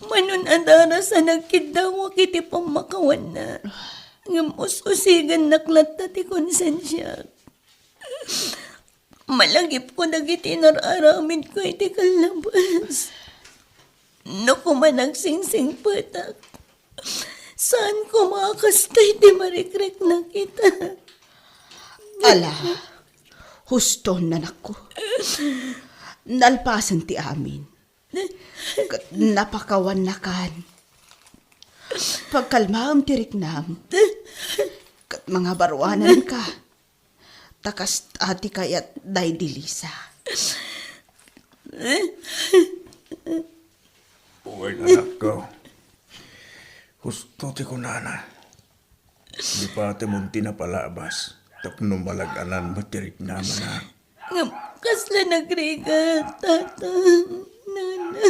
Manon adara sa nagkidawa kiti pamakawan na. Ngamus-usigan naklat na ti konsensya. Malagip ko nagiti nararamin ko iti kalabas. No kumanagsingsing patak. Saan ko makakastay di marikrek na kita? Ala, husto na nako. Nalpasan ti amin. Napakawan na kan. Pagkalmaam ti riknam. Kat mga barwanan ka. Takas ati kayat day dilisa. Uy, anak ko. Gusto ti ko nana. Di pa ate mong tinapalabas. Tapno malaganan matirik naman na. Kasla nagriga, tata, nana.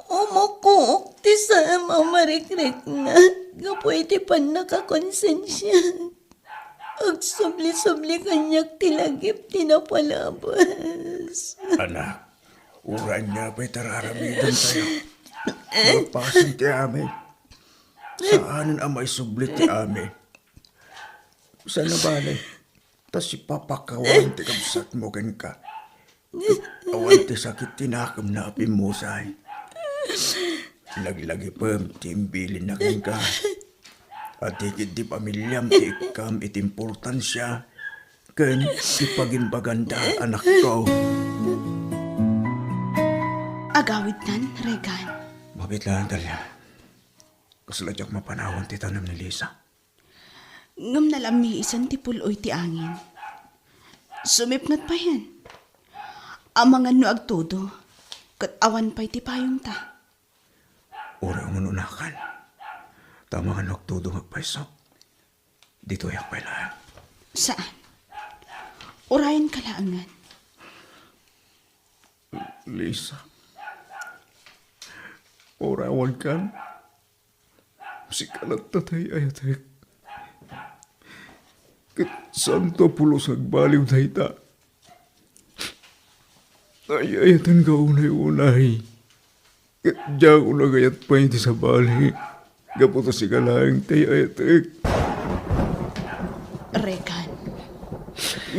Umukuok ti sa mamarikrek na. Gapoy ti pan nakakonsensya. Agsubli-subli kanyak tilagip tinapalabas. Anak, uran niya pa'y tararamidan tayo. Magpasin ti amin. Saanan ang may sublit ti amin. Sana balay, tas ipapakawan ti kabsat mo kan ka. Awan ti sakit tinakam na apimusay. Lagi-lagi pam timbilin na kan ka. At higit di pamilyam ti ikam iti importansya. Kan ipaginbaganda anak ko. Agawid nan, Regan. Mabit lang, Talia. Kasaladyak mapanawan ti tanam ni Lisa. Ngam nalamiisan ti puloy ti angin. Sumipnat pa yan. Amangan no agtudo. Kat awan pa'y ti payong ta. Ura umununakan. Tama nga nagtudo magpaiso. Dito yak pa'y lang. Saan? Urayan kalaangan. Lisa. Orawan kan. Si kalat tatay ayatek. Kat santo pulos agbaliw dayta. Ay ayatan ka unay-unay. Kat diya ko nagayat pa hindi sa bali. Gaputo si kalaang tay ayatek. Regan.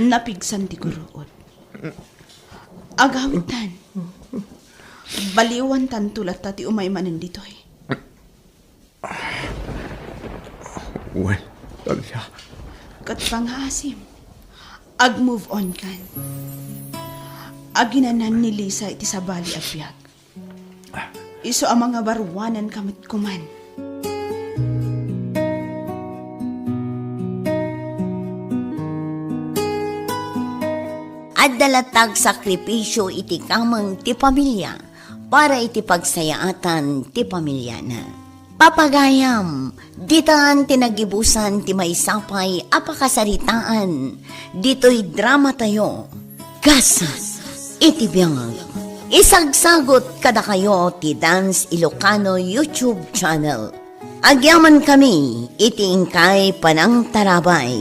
Napigsan ti guruot. Agawitan. Baliwan tan tulat tati umaymanan dito eh. Well, Talia. Kat pang-asim. Ag-move on kan. Aginanan ni Lisa iti sa bali abiyag. Iso ang mga barwanan kamit kuman. At dalatag sakripisyo iti kamang ti pamilya para iti pagsayaatan ti pamilya na. Papagayam, ditaan tinagibusan ti maisapay apakasaritaan, dito'y drama tayo, gasa, iti biyang. Isagsagot kada kayo ti Dance Ilocano YouTube channel. Agyaman kami, iti ingkay panang tarabay.